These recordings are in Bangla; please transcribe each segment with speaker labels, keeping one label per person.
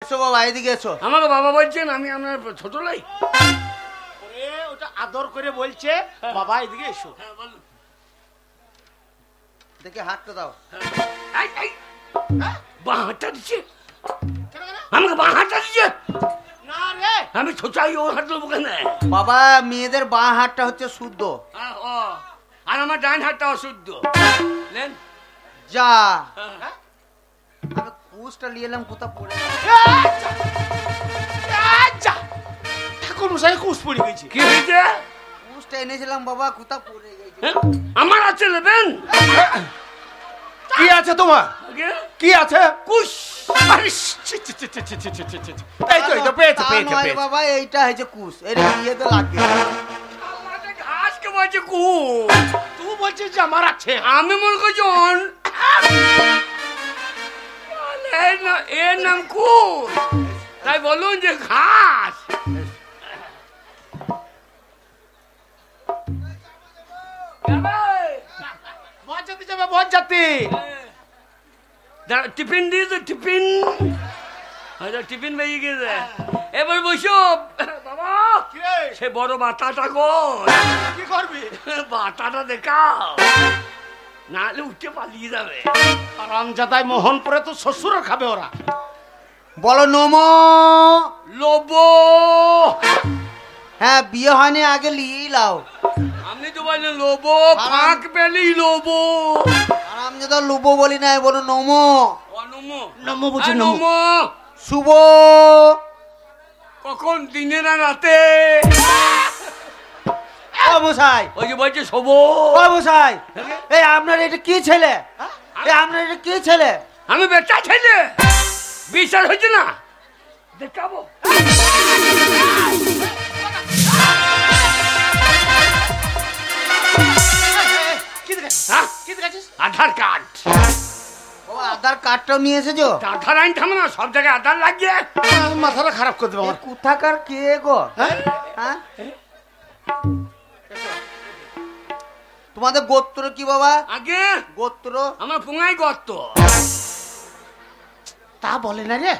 Speaker 1: এসো বাবা, এদিকে এসো।
Speaker 2: আমাকে বাবা বলছেন, আমি আপনার ছোট লাই।
Speaker 3: ওটা আদর করে বলছে বাবা এদিকে এসো।
Speaker 1: দেখে হাতটা দাও।
Speaker 2: বাঁ হাতটা দিচ্ছে আমাকে, বাঁ হাতটা দিচ্ছে।
Speaker 3: না রে,
Speaker 2: আমি ছোটাই ওর হাত দেবো কেন?
Speaker 1: বাবা, মেয়েদের বাঁ হাতটা হচ্ছে শুদ্ধ,
Speaker 2: আর আমার ডান হাতটা অশুদ্ধ। নেন
Speaker 1: যা। আমি কুচটা নিয়ে এলাম, কোথা পড়ে
Speaker 3: ঠাকুর মশাই কুশ পড়ে গেছে।
Speaker 2: কি হয়েছে?
Speaker 1: কুচটা এনেছিলাম বাবা, কোথা পড়ে গেছে।
Speaker 2: আমার আছে নেবেন?
Speaker 3: কি আছে তোমার? কি আছে?
Speaker 2: কুশ।
Speaker 3: এই তো, এই তো পেয়েছে, পেয়েছে,
Speaker 1: নয়
Speaker 3: পেয়েছে।
Speaker 1: বাবা, এইটা হচ্ছে কুচ, এটা ইয়েতে লাগবে।
Speaker 2: ঘাসকে বলছে কুশ,
Speaker 3: তুই বলছিস যে আমার আছে।
Speaker 2: আমি মনে করছি এর নাম কুশ, তাই বলুন যে ঘাস।
Speaker 3: বজ্জাতি যাবে, বজ্জাতি।
Speaker 2: টিফিন দিয়েছে, টিফিন। টিফিন বেরিয়ে গেছে, এবার বসো বাবা। সে বড় বাতাটা কর,
Speaker 3: কি করবি?
Speaker 2: বাতাটা দেখাও, নাহলে উঠে পালিয়ে যাবে।
Speaker 3: আরামজাদাই মোহনপুরে তো শ্বশুর খাবে ওরা।
Speaker 1: বলো নমো।
Speaker 2: লোব।
Speaker 1: হ্যাঁ, বিয়ে হয়নি, আগে লিয়েই লাও।
Speaker 2: আপনি তো বললেন লোব, ফাঁক পেলেই লোব।
Speaker 1: আর আমি তো লুবো বলি নাই, বলো নমো।
Speaker 3: নমো বুঝি, নমো।
Speaker 1: শুভ।
Speaker 2: কখন, দিনে না রাতে?
Speaker 1: ও মশাই,
Speaker 2: ওই যে বলছে শোভ।
Speaker 1: ও মশাই, এই আপনার এটা কি ছেলে? এই আপনার এটা কি ছেলে?
Speaker 2: আমি বেটা ছেলে, বিশ্বাস হয়েছে না? দেখাবো।
Speaker 3: কি দেখাচ্ছিস?
Speaker 2: হ্যাঁ?
Speaker 3: কি দেখাচ্ছিস?
Speaker 2: আধার কার্ড।
Speaker 1: ও আধার কার্ডটাও নিয়ে এসেছো?
Speaker 2: আধার আইন থামো না, সব জায়গায় আধার লাগিয়ে।
Speaker 3: মাথাটা খারাপ করে দেবো
Speaker 1: এ
Speaker 3: আমার।
Speaker 1: কোথাকার কে গো?
Speaker 3: হ্যাঁ?
Speaker 1: হ্যাঁ? তোমাদের গোত্র কি বাবা?
Speaker 2: আগে
Speaker 1: গোত্র?
Speaker 2: আমার পুঙ্গাই গর্ত।
Speaker 3: তা বলে না রে,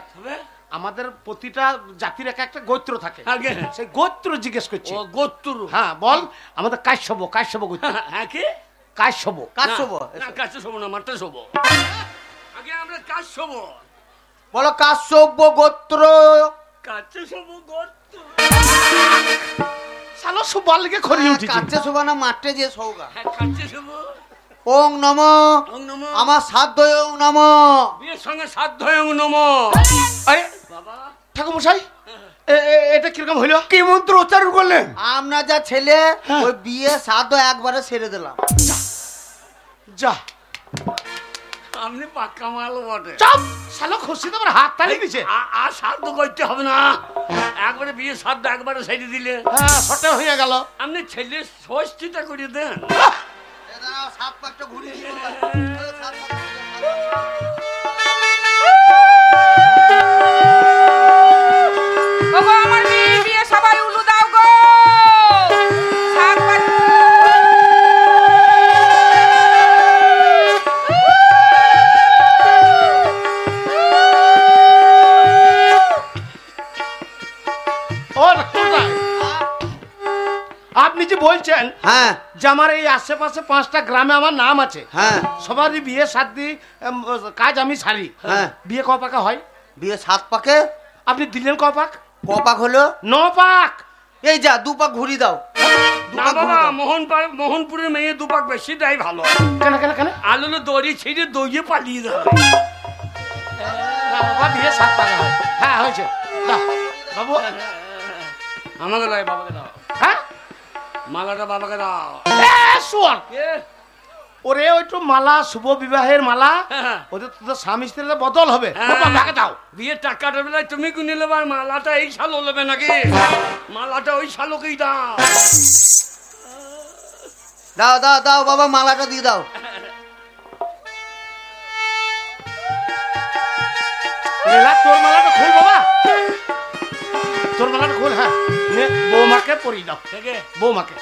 Speaker 3: আমাদের প্রতিটা জাতির এক একটা গোত্র থাকে।
Speaker 2: আগে
Speaker 3: সেই গোত্র জিজ্ঞেস করছি।
Speaker 2: ও গোত্র।
Speaker 3: হ্যাঁ বল, আমাদের কাশ্যপ, কাশ্যপ গোত্র।
Speaker 2: হ্যাঁ কি?
Speaker 3: কাশ্যপ।
Speaker 1: কাশ্যপ?
Speaker 2: না কাছে শোবো না, মারতে শোবো। আগে আমরা কাজ শোবো।
Speaker 1: বলো কাশ্যপ গোত্র।
Speaker 2: কাছে শোবো গোত্র।
Speaker 3: শালো সুবাল লেগে খড়ি উঠেছে।
Speaker 1: কাচ্ছে শোভা না, মাঠে যে সৌগা।
Speaker 2: হ্যাঁ কাছে শোবো।
Speaker 1: ওং নম।
Speaker 2: ওং নমো।
Speaker 1: আমার সাধ্য ওং নম।
Speaker 2: বিয়ের সঙ্গে সাধ্য ওং নমো।
Speaker 3: আরে
Speaker 2: বাবা
Speaker 3: ঠাকুর মশাই, এটা কিরকম হইলো?
Speaker 1: কি মন্ত্র উচ্চারণ করলেন? আমরা যা ছেলে, ওই বিয়ে সাধ্য একবারে ছেড়ে দিলাম।
Speaker 3: যা,
Speaker 2: আপনি পাক্কা মাল বটে।
Speaker 3: চাপ। শালো খুশি তো আমার হাত তালি দিছে।
Speaker 2: আর সাধ্য করতে হবে না, একবারে বিয়ে সাধ্য একবারে ছেড়ে দিলে।
Speaker 3: হ্যাঁ, শর্টে হয়ে গেল।
Speaker 2: আপনি ছেলে ষষ্ঠীটা করে দেন।
Speaker 1: সাত পাঁচটা ঘুরিয়ে
Speaker 4: আমার মেয়ের বিয়ে, সবাই উলু দাও গো।
Speaker 3: আপনি যে বলছেন
Speaker 1: হ্যাঁ
Speaker 3: যে আমার এই আশেপাশে 5টা গ্রামে আমার নাম আছে,
Speaker 1: হ্যাঁ
Speaker 3: সবারই বিয়ে শাদী কাজ আমি ছাড়ি।
Speaker 1: হ্যাঁ।
Speaker 3: বিয়ে ক পাকা হয়?
Speaker 1: বিয়ে 7 পাকে।
Speaker 3: আপনি দিলেন ক পাক?
Speaker 1: ক পাক হলো?
Speaker 3: 9 পাক।
Speaker 1: এই যা 2 পাক ঘুরি দাও।
Speaker 2: না বাবা, মোহনপুরের মেয়ে দুপাক বেশি দেয় ভালো।
Speaker 3: কেন কেন কেন?
Speaker 2: আলুলো দড়ি ছিঁড়ে দইয়ে পালিয়ে যাবে।
Speaker 3: না বাবা, বিয়ে 7 পাকা হয়। হ্যাঁ হয়েছে। দাও বাবু।
Speaker 2: আমাকে দাও, বাবাকে দাও।
Speaker 3: হ্যাঁ,
Speaker 2: মালাটা বাবাকে দাও।
Speaker 3: শোন, ওরে ওইটু মালা, শুভ বিবাহের মালা,
Speaker 2: হ্যাঁ।
Speaker 3: ওদের তোদের স্বামী স্ত্রীতে বদল হবে। বাবাকে দাও।
Speaker 2: বিয়ের টাকাটা বেলায় তুমি কিনে নেবে, আর মালাটা এই সালো নেবে নাকি? মালাটা ওই সালোকেই দাও।
Speaker 1: দাও দাও দাও বাবা, মালাটা দিয়ে দাও।
Speaker 3: লীলা, তোর মালাটা খুল বাবা, তোর মালাটা খুল। হ্যাঁ, নে বৌমাকে পরিয়ে দাও।
Speaker 2: থেকে
Speaker 3: বৌমাকে।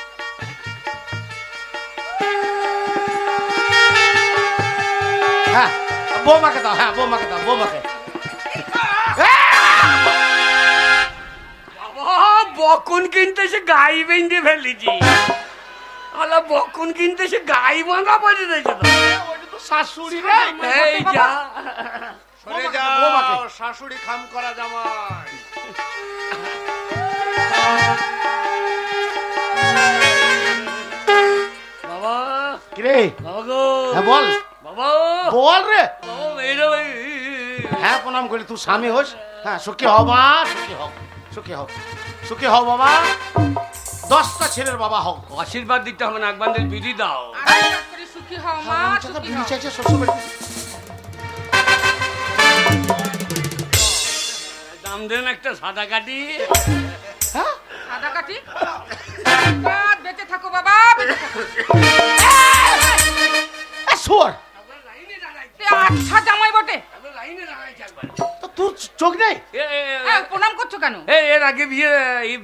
Speaker 3: হ্যাঁ, বৌমাকে দাও। হ্যাঁ, বৌমাকে দাও, বৌমাকে।
Speaker 2: বকন কিনতে সে গাই বেঁধে ফেলেছি। আলা বকন কিনতে সে গাই বাঁধা পড়ে রয়েছে তো।
Speaker 3: ওইটা তো শাশুড়ি রে।
Speaker 2: এই যা
Speaker 3: সরে যাও, শাশুড়ি খাম করা জামাই।
Speaker 2: বাবা
Speaker 3: কিরে
Speaker 2: বাবা গো,
Speaker 3: হ্যাঁ বল
Speaker 2: বাবা
Speaker 3: বল রে।
Speaker 2: বাবা মেয়েরা ভাই,
Speaker 3: হ্যাঁ প্রণাম করি, তুই স্বামী হোস। হ্যাঁ সুখী হও মা, সুখী হও, সুখী হও, সুখী হও বাবা। 10টা ছেলের বাবা হও।
Speaker 2: আশীর্বাদ দিতে হবে না, এক বান্ডিল বিড়ি দাও।
Speaker 4: আশীর্বাদ করে সুখী হও মা, সুখী
Speaker 3: বিড়ি
Speaker 4: হও।
Speaker 3: চাইছে শ্বশুর
Speaker 2: দাম দেন একটা সাদা কাটি।
Speaker 3: হ্যাঁ
Speaker 4: সাদা কাঠি। বাদ, বেঁচে থাকো বাবা, বেঁচে থাকো।
Speaker 3: শোর
Speaker 4: এ আচ্ছা জামাই বটে।
Speaker 3: তো তোর চোখ নেই?
Speaker 4: প্রণাম করছো কেন?
Speaker 2: এর আগে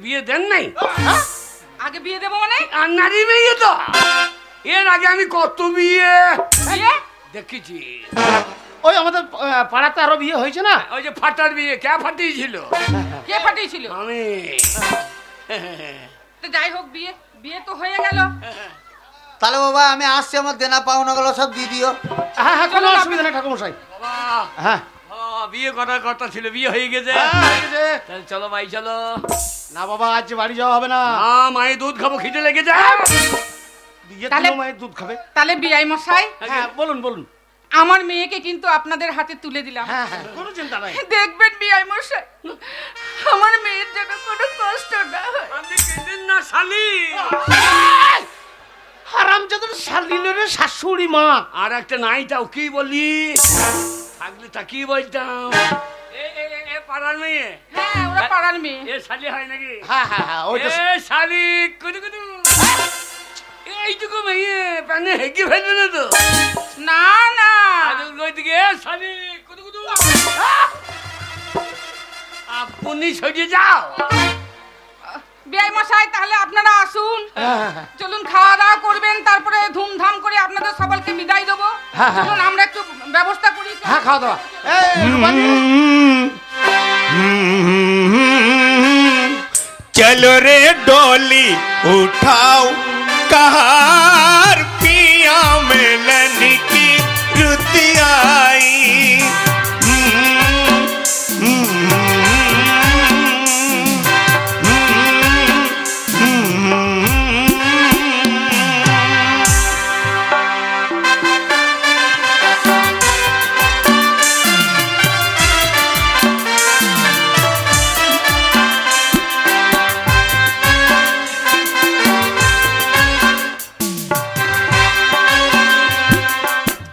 Speaker 2: বিয়ে দেন নাই?
Speaker 4: আগে বিয়ে দেবো মানে?
Speaker 2: আর নারী মেয়ে তো, এর আগে আমি কত বিয়ে
Speaker 4: বিয়ে
Speaker 2: দেখেছি।
Speaker 3: ওই আমাদের পাড়াতে আরো বিয়ে হয়েছে না?
Speaker 2: ওই যে ফাটার বিয়ে, কে ফাটিয়েছিল?
Speaker 4: কে ফাটিয়েছিল?
Speaker 2: আমি।
Speaker 4: তো যাই হোক, বিয়ে বিয়ে তো হয়ে গেল।
Speaker 1: তাহলে বাবা আমি আসছি, আমার দেনা পাওনা গুলো সব দিয়ে দিও।
Speaker 3: হ্যাঁ হ্যাঁ, কোনো অসুবিধা নেই ঠাকুরমশাই।
Speaker 2: বাবা
Speaker 3: হ্যাঁ
Speaker 2: বিয়ে করার কথা ছিল, বিয়ে হয়ে গেছে। তাহলে চলো ভাই চলো।
Speaker 3: না বাবা, আজ বাড়ি যাওয়া হবে না।
Speaker 2: মায়ের দুধ খাবো, খিদে লেগেছে।
Speaker 3: বিয়ের
Speaker 4: তাহলে-
Speaker 3: দিনও মায়ের দুধ খাবে।
Speaker 4: তাহলে বিআই মশাই,
Speaker 3: হ্যাঁ বলুন বলুন।
Speaker 4: আমার মেয়েকে কিন্তু আপনাদের হাতে তুলে দিলাম।
Speaker 3: হ্যাঁ হ্যাঁ, কোনো চিন্তা নাই।
Speaker 4: দেখবেন বিআই মশাই, আমার মেয়ের যেন কোনো কষ্ট না হয়।
Speaker 2: আপনি কেঁদেন না শালি।
Speaker 3: হারামজাদার শালীনের শাশুড়ি মা।
Speaker 2: আর একটা নাই তাও কি বলি, থাকলে তা কি বলতাম। এ পাড়ার মেয়ে,
Speaker 4: হ্যাঁ, ওরা পাড়ার মেয়ে।
Speaker 2: এ শালি হয় নাকি?
Speaker 3: হ্যাঁ হ্যাঁ হ্যাঁ, ওইটা
Speaker 2: এ শালি কুদু কুদু, এইটুকু মেয়ে প্যানে হেগে ফেলবে না তো?
Speaker 4: না না,
Speaker 2: ওইদিকে শালি কুদু কুদু, আপনি সরিয়ে যাও।
Speaker 4: বিআই মশাই তাহলে আপনারা আসুন,
Speaker 3: হ্যাঁ, হ্যাঁ, হ্যাঁ।
Speaker 4: চলুন খাওয়া দাওয়া করবেন, তারপরে ধুমধাম করে আপনাদের সবাইকে বিদায় দেবো।
Speaker 3: হ্যাঁ, হ্যাঁ।
Speaker 4: চলুন আমরা একটু ব্যবস্থা করি।
Speaker 3: হ্যাঁ খাওয়া দাওয়া। এই রূপালী,
Speaker 5: चलो रे डोली उठाओ, कहार पिया मिलन की रुत आई।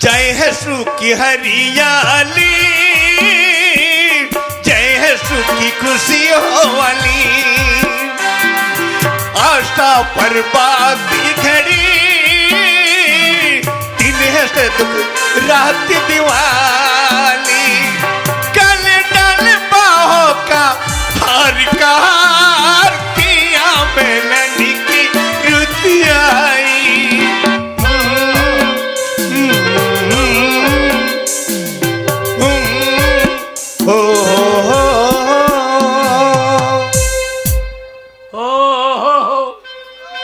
Speaker 5: जय है सुखी हरियाली, जय है सुखी खुशी हो वाली। आस्था पर बात घड़ी, दिन है से दुख रात दिवाली। कल डल बाहों का हार का हार पिया मिलन की रुत आई।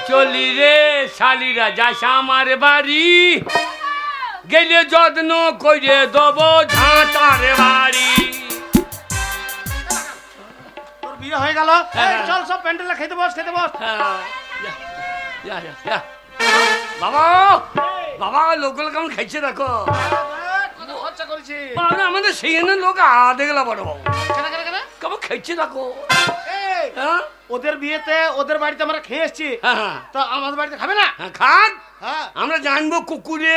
Speaker 2: চলি রে শালিরা যাস আমার বাড়ি, গেলে যত্ন করে দেবো ঝাঁটার বাড়ি।
Speaker 3: তোর বিয়ে হয়ে গেল। এই, চল সব প্যান্ডেলে খেতে বস, খেতে বস।
Speaker 2: বাবা বাবা, লোকগুলো কেমন খাইছে দেখো।
Speaker 3: কত খরচা করেছি।
Speaker 2: বাবা, আমাদের সেই লোক দেখলা বড় বাবু
Speaker 3: কেন কেন কেন?
Speaker 2: কেমন খাইছে দেখো।
Speaker 3: এই,
Speaker 2: হ্যাঁ
Speaker 3: ওদের বিয়েতে ওদের বাড়িতে আমরা খেয়ে এসছি,
Speaker 2: হ্যাঁ হ্যাঁ
Speaker 3: তো আমাদের বাড়িতে খাবে না?
Speaker 2: হ্যাঁ, খান।
Speaker 3: হ্যাঁ।
Speaker 2: আমরা জানবো কুকুরে,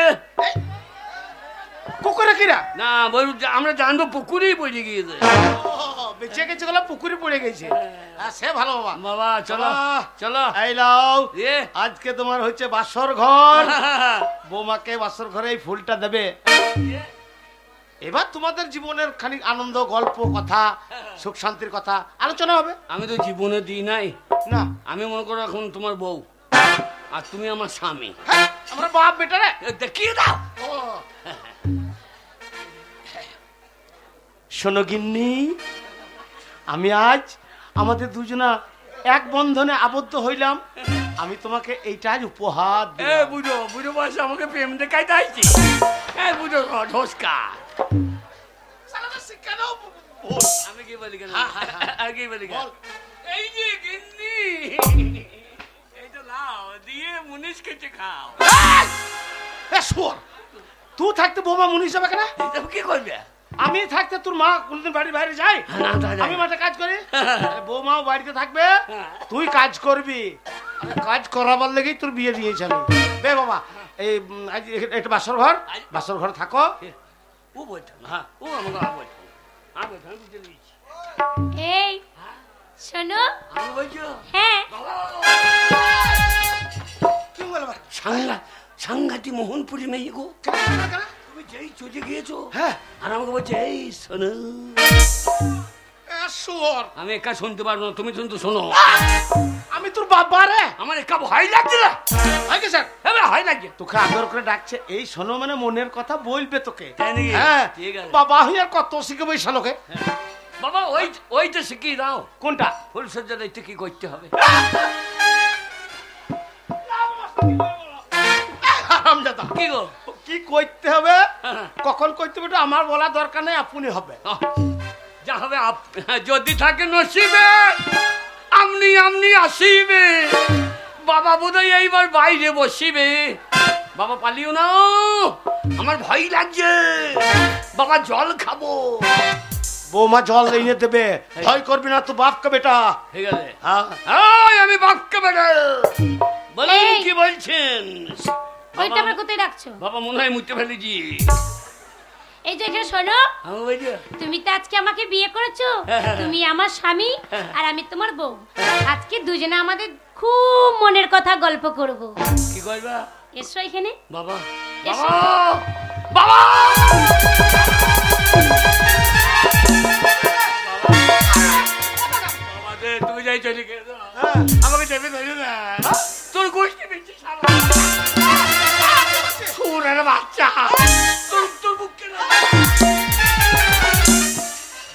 Speaker 3: কুকুরে কিরা?
Speaker 2: না বলুন আমরা জানবো পুকুরেই পড়ে গিয়েছে।
Speaker 3: বেঁচে গেছে গেলো, পুকুরে পড়ে গেছে। হ্যাঁ, সে ভালো বাবা।
Speaker 2: বাবা চলো চলো।
Speaker 3: এই লাও,
Speaker 2: এ
Speaker 3: আজকে তোমার হচ্ছে বাসর ঘর। বৌমাকে বাসর ঘরে এই ফুলটা দেবে। এবার তোমাদের জীবনের খানিক আনন্দ, গল্প, কথা, সুখ শান্তির কথা আলোচনা হবে।
Speaker 2: আমি তো জীবনে দিই নাই,
Speaker 3: না
Speaker 2: আমি মনে করো এখন তোমার বউ আর তুমি আমার স্বামী।
Speaker 3: হ্যাঁ, আমরা বাপ বেটা রে।
Speaker 2: দেখিয়ে দাও।
Speaker 3: শোনো গিন্নি, আমি আজ আমাদের দুজনা এক বন্ধনে আবদ্ধ হইলাম, আমি তোমাকে এইটাই উপহার
Speaker 2: এ
Speaker 3: দিলাম।
Speaker 2: বুঝো বুঝো বয়স আমাকে প্রেম দেখাইতে আইছি। এ বুঝো ঢোসকা। আমি কি বলি কেন? আর কি বলি কেন? এই যে গিন্নি, এই তো লাও দিয়ে মুনিশ কেটে খাও।
Speaker 3: এ শুয়োর, তুই থাকতে বৌমা মুনিশ হবে কেন?
Speaker 2: এটা কি করবে?
Speaker 3: আমি থাকতে তোর মা কোনদিন বাড়ির বাইরে যায়?
Speaker 2: না, তা যায়।
Speaker 3: আমি মাঠে কাজ করি, বৌমাও বাড়িতে থাকবে, তুই কাজ করবি। আরে কাজ করাবার লেগেই তোর বিয়ে দিয়েছি আমি। বে বাবা, এই আজ একটা বাসর ঘর থাকো।
Speaker 2: ও বলতো না, ও আমাকে বলতো, আমি বুঝতে দিয়েছি।
Speaker 4: এই শোনো।
Speaker 2: আমি বলছো
Speaker 4: হ্যাঁ
Speaker 3: কি বলবো?
Speaker 2: সাংঘাতি মোহনপুরি মেয়ে গো। তুমি যেই চলে গিয়েছো,
Speaker 3: হ্যাঁ,
Speaker 2: আর আমাকে বলছে এই শোনো।
Speaker 3: শুয়োর,
Speaker 2: আমি একা শুনতে পারবো না, তুমি শুনতে শোনো।
Speaker 3: আমি তোর বাবা রে।
Speaker 2: আমার একা ভয় লাগছে না।
Speaker 3: হয় কি স্যার?
Speaker 2: এবার ভয় লাগছে।
Speaker 3: তোকে আদর করে ডাকছে, এই শোনো মানে মনের কথা বলবে তোকে।
Speaker 2: তাই নাকি?
Speaker 3: হ্যাঁ,
Speaker 2: ঠিক আছে।
Speaker 3: বাবা হইয়া কত শিখবে এই শালোকে।
Speaker 2: বাবা ওইটা শিখিয়ে দাও।
Speaker 3: কোনটা?
Speaker 2: ফুলসজ্জা দায়িত্ব কি করতে হবে।
Speaker 3: হারামজাদা,
Speaker 2: কি গো?
Speaker 3: কি করতে হবে,
Speaker 2: হ্যাঁ।
Speaker 3: কখন করতে হবে এটা আমার বলা দরকার নেই, আপনি হবে।
Speaker 2: যা হবে যদি থাকে নসিবে, আমনি আসিবে। বাবা বোধহয় এইবার বাইরে বসিবে। বাবা পালিও না, আমার ভয় লাগছে। বাবা জল খাবো।
Speaker 3: বৌমা জল এনে দেবে, ভয় করবি না তো বাপকে বেটা।
Speaker 2: ঠিক আছে।
Speaker 3: হ্যাঁ,
Speaker 2: আমি বাক্য বেটা বলেন।
Speaker 4: এই।
Speaker 2: কি বলছেন?
Speaker 4: ওইটা আমার কোথায় রাখছো?
Speaker 2: বাবা মনে হয় মুতে ফেলেছি।
Speaker 4: এই যে এখানে শোনো,
Speaker 2: আমি বলছি
Speaker 4: তুমি তো আজকে আমাকে বিয়ে করেছো,
Speaker 2: হ্যাঁ।
Speaker 4: তুমি আমার স্বামী আর আমি তোমার বউ। আজকে দুজনে আমাদের খুব মনের কথা গল্প করব।
Speaker 2: কি করবা?
Speaker 4: এসো এখানে।
Speaker 2: বাবা
Speaker 4: এসো।
Speaker 2: বাবা বাবা তুমি যাই চলে গেছো, আমাকে চেপে ধরো না। তোর গোষ্ঠী বেঁচে সুরের বাচ্চা, তোর বুককে না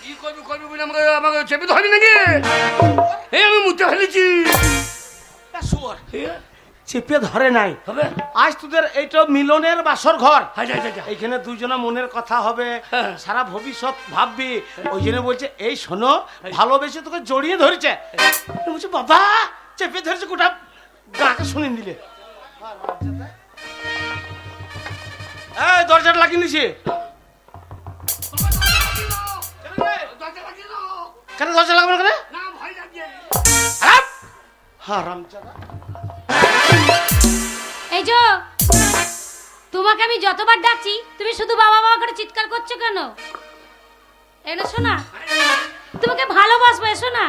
Speaker 2: কি করবি বলে আমাকে চেপে ধরবি নাকি? এই আমি মুতে ফেলেছি।
Speaker 3: শুয়োর, চেপে ধরে নাই।
Speaker 2: হবে
Speaker 3: আজ তোদের এইটা মিলনের বাসর ঘর,
Speaker 2: যা।
Speaker 3: এইখানে দুজনা মনের কথা হবে,
Speaker 2: হ্যাঁ।
Speaker 3: সারা ভবিষ্যৎ ভাববি। ওই জন্য বলছে এই শোনো, ভালোবেসে তোকে জড়িয়ে ধরেছে। বলছে বাবা চেপে ধরেছে, গোটা গাকে শুনে দিলে। এই দরজাটা লাগিয়ে নিছি। কেন দরজা লাগবে না কেন?
Speaker 2: না ভয় লাগছে।
Speaker 3: হারামজাদা,
Speaker 4: এই যে তোমাকে আমি যতবার ডাকছি তুমি শুধু বাবা বাবা করে চিৎকার করছো কেন? এনো শোনা, তোমাকে ভালোবাসবো, এসো না।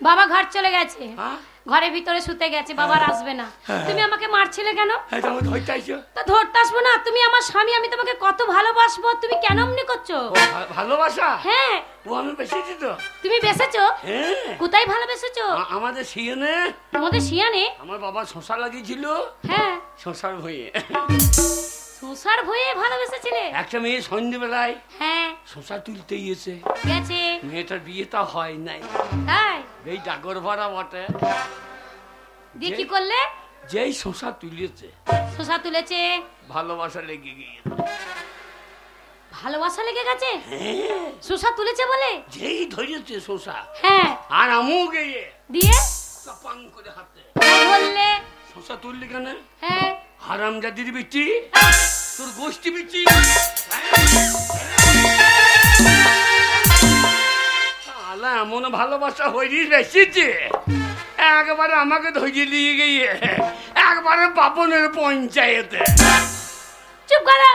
Speaker 4: বাবা ঘর চলে গেছে, ঘরের ভিতরে শুতে গেছে, বাবার আসবে না। তুমি আমাকে মারছিলে কেন? তা ধরতে আসবো না, তুমি আমার স্বামী, আমি তোমাকে কত ভালোবাসবো, তুমি কেন এমনি করছো?
Speaker 2: ভালোবাসা?
Speaker 4: হ্যাঁ।
Speaker 2: ও আমি বেশিছি তো।
Speaker 4: তুমি বেসেছো?
Speaker 2: হ্যাঁ।
Speaker 4: কোথায় ভালোবেসেছো?
Speaker 2: আমাদের শিয়ানে।
Speaker 4: তোমাদের শিয়ানে?
Speaker 2: আমার বাবা শশা লাগিয়েছিল।
Speaker 4: হ্যাঁ।
Speaker 2: শশার ভয়ে।
Speaker 4: শশার ভয়ে ভালোবেসেছিলে?
Speaker 2: একটা মেয়ে সন্ধ্যেবেলায়
Speaker 4: হ্যাঁ
Speaker 2: শশা তুলতে গেছে,
Speaker 4: গেছে।
Speaker 2: মেয়েটার বিয়েটা হয় নাই।
Speaker 4: তাই?
Speaker 2: এই ডাগর ভরা বটে।
Speaker 4: দিয়ে কি করলে?
Speaker 2: যেই শশা তুলেছে,
Speaker 4: শশা তুলেছে,
Speaker 2: ভালোবাসা লেগে গিয়েছে।
Speaker 4: ভালোবাসা লেগে গেছে? শশা তুলেছে বলে?
Speaker 2: যেই ধরেছে শশা,
Speaker 4: হ্যাঁ।
Speaker 2: আর আমু গিয়ে
Speaker 4: দিয়ে
Speaker 2: পাং করে হাতে
Speaker 4: বললে
Speaker 2: শশা তুললি কেন?
Speaker 4: হ্যাঁ।
Speaker 2: হারামজাদির বিটি, তোর গোষ্ঠী বিটি। আলা এমন ভালোবাসা হইনি বেশিছে, একবারে আমাকে ধরিয়ে নিয়ে গিয়ে একবারে বাপনের পঞ্চায়েতে।
Speaker 4: চুপ করো,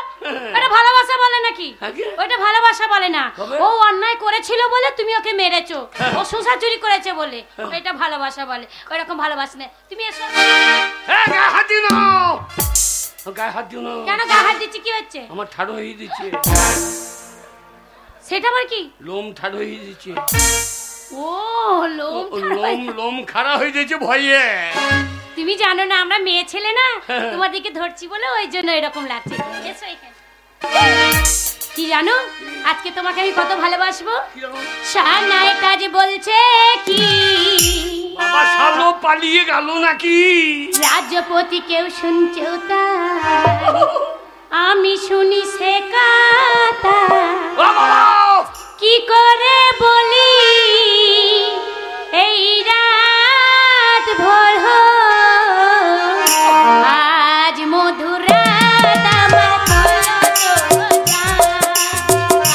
Speaker 4: ওটা ভালোবাসা বলে নাকি?
Speaker 2: আগে?
Speaker 4: ওটা ভালোবাসা বলে না।
Speaker 2: তবে?
Speaker 4: ও অন্যায় করেছিল বলে তুমি ওকে মেরেছো, ও শশা চুরি করেছে বলে এটা ভালোবাসা বলে। ওইরকম ভালোবাসা নেই। তুমি এসো।
Speaker 2: হাতি নাও, গায়ে হাত দিও না।
Speaker 4: কেন গায়ে হাত দিচ্ছি? কি হচ্ছে?
Speaker 2: আমার ঠাড়ো হয়ে দিচ্ছে।
Speaker 4: সেটা আবার কি?
Speaker 2: লোম ঠাড়ো হয়ে দিচ্ছে।
Speaker 4: ও লোম
Speaker 2: লোম খাড়া হয়ে যাচ্ছে ভয়ে।
Speaker 4: তুমি জানো না আমরা মেয়ে ছেলে না, তোমাদেরকে ধরছি বলে ওই জন্য এরকম লাগছে। এসো এখানে। কি জানো আজকে তোমাকে আমি কত ভালোবাসবো? সানাই কাজ বলছে কি
Speaker 2: বাবা শালো পালিয়ে গেল নাকি?
Speaker 4: রাজপতি কেউ শুনছেও তাই, আমি শুনি সে কথা। কি করে বলি এই রাত ভোর আজ মধুর রাত আমার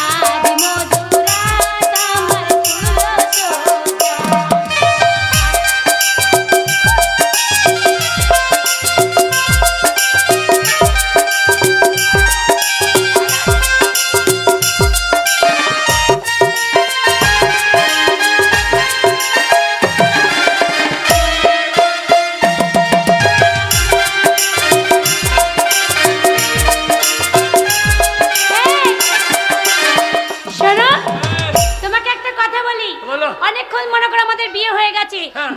Speaker 4: আজ মধুর রাত আমার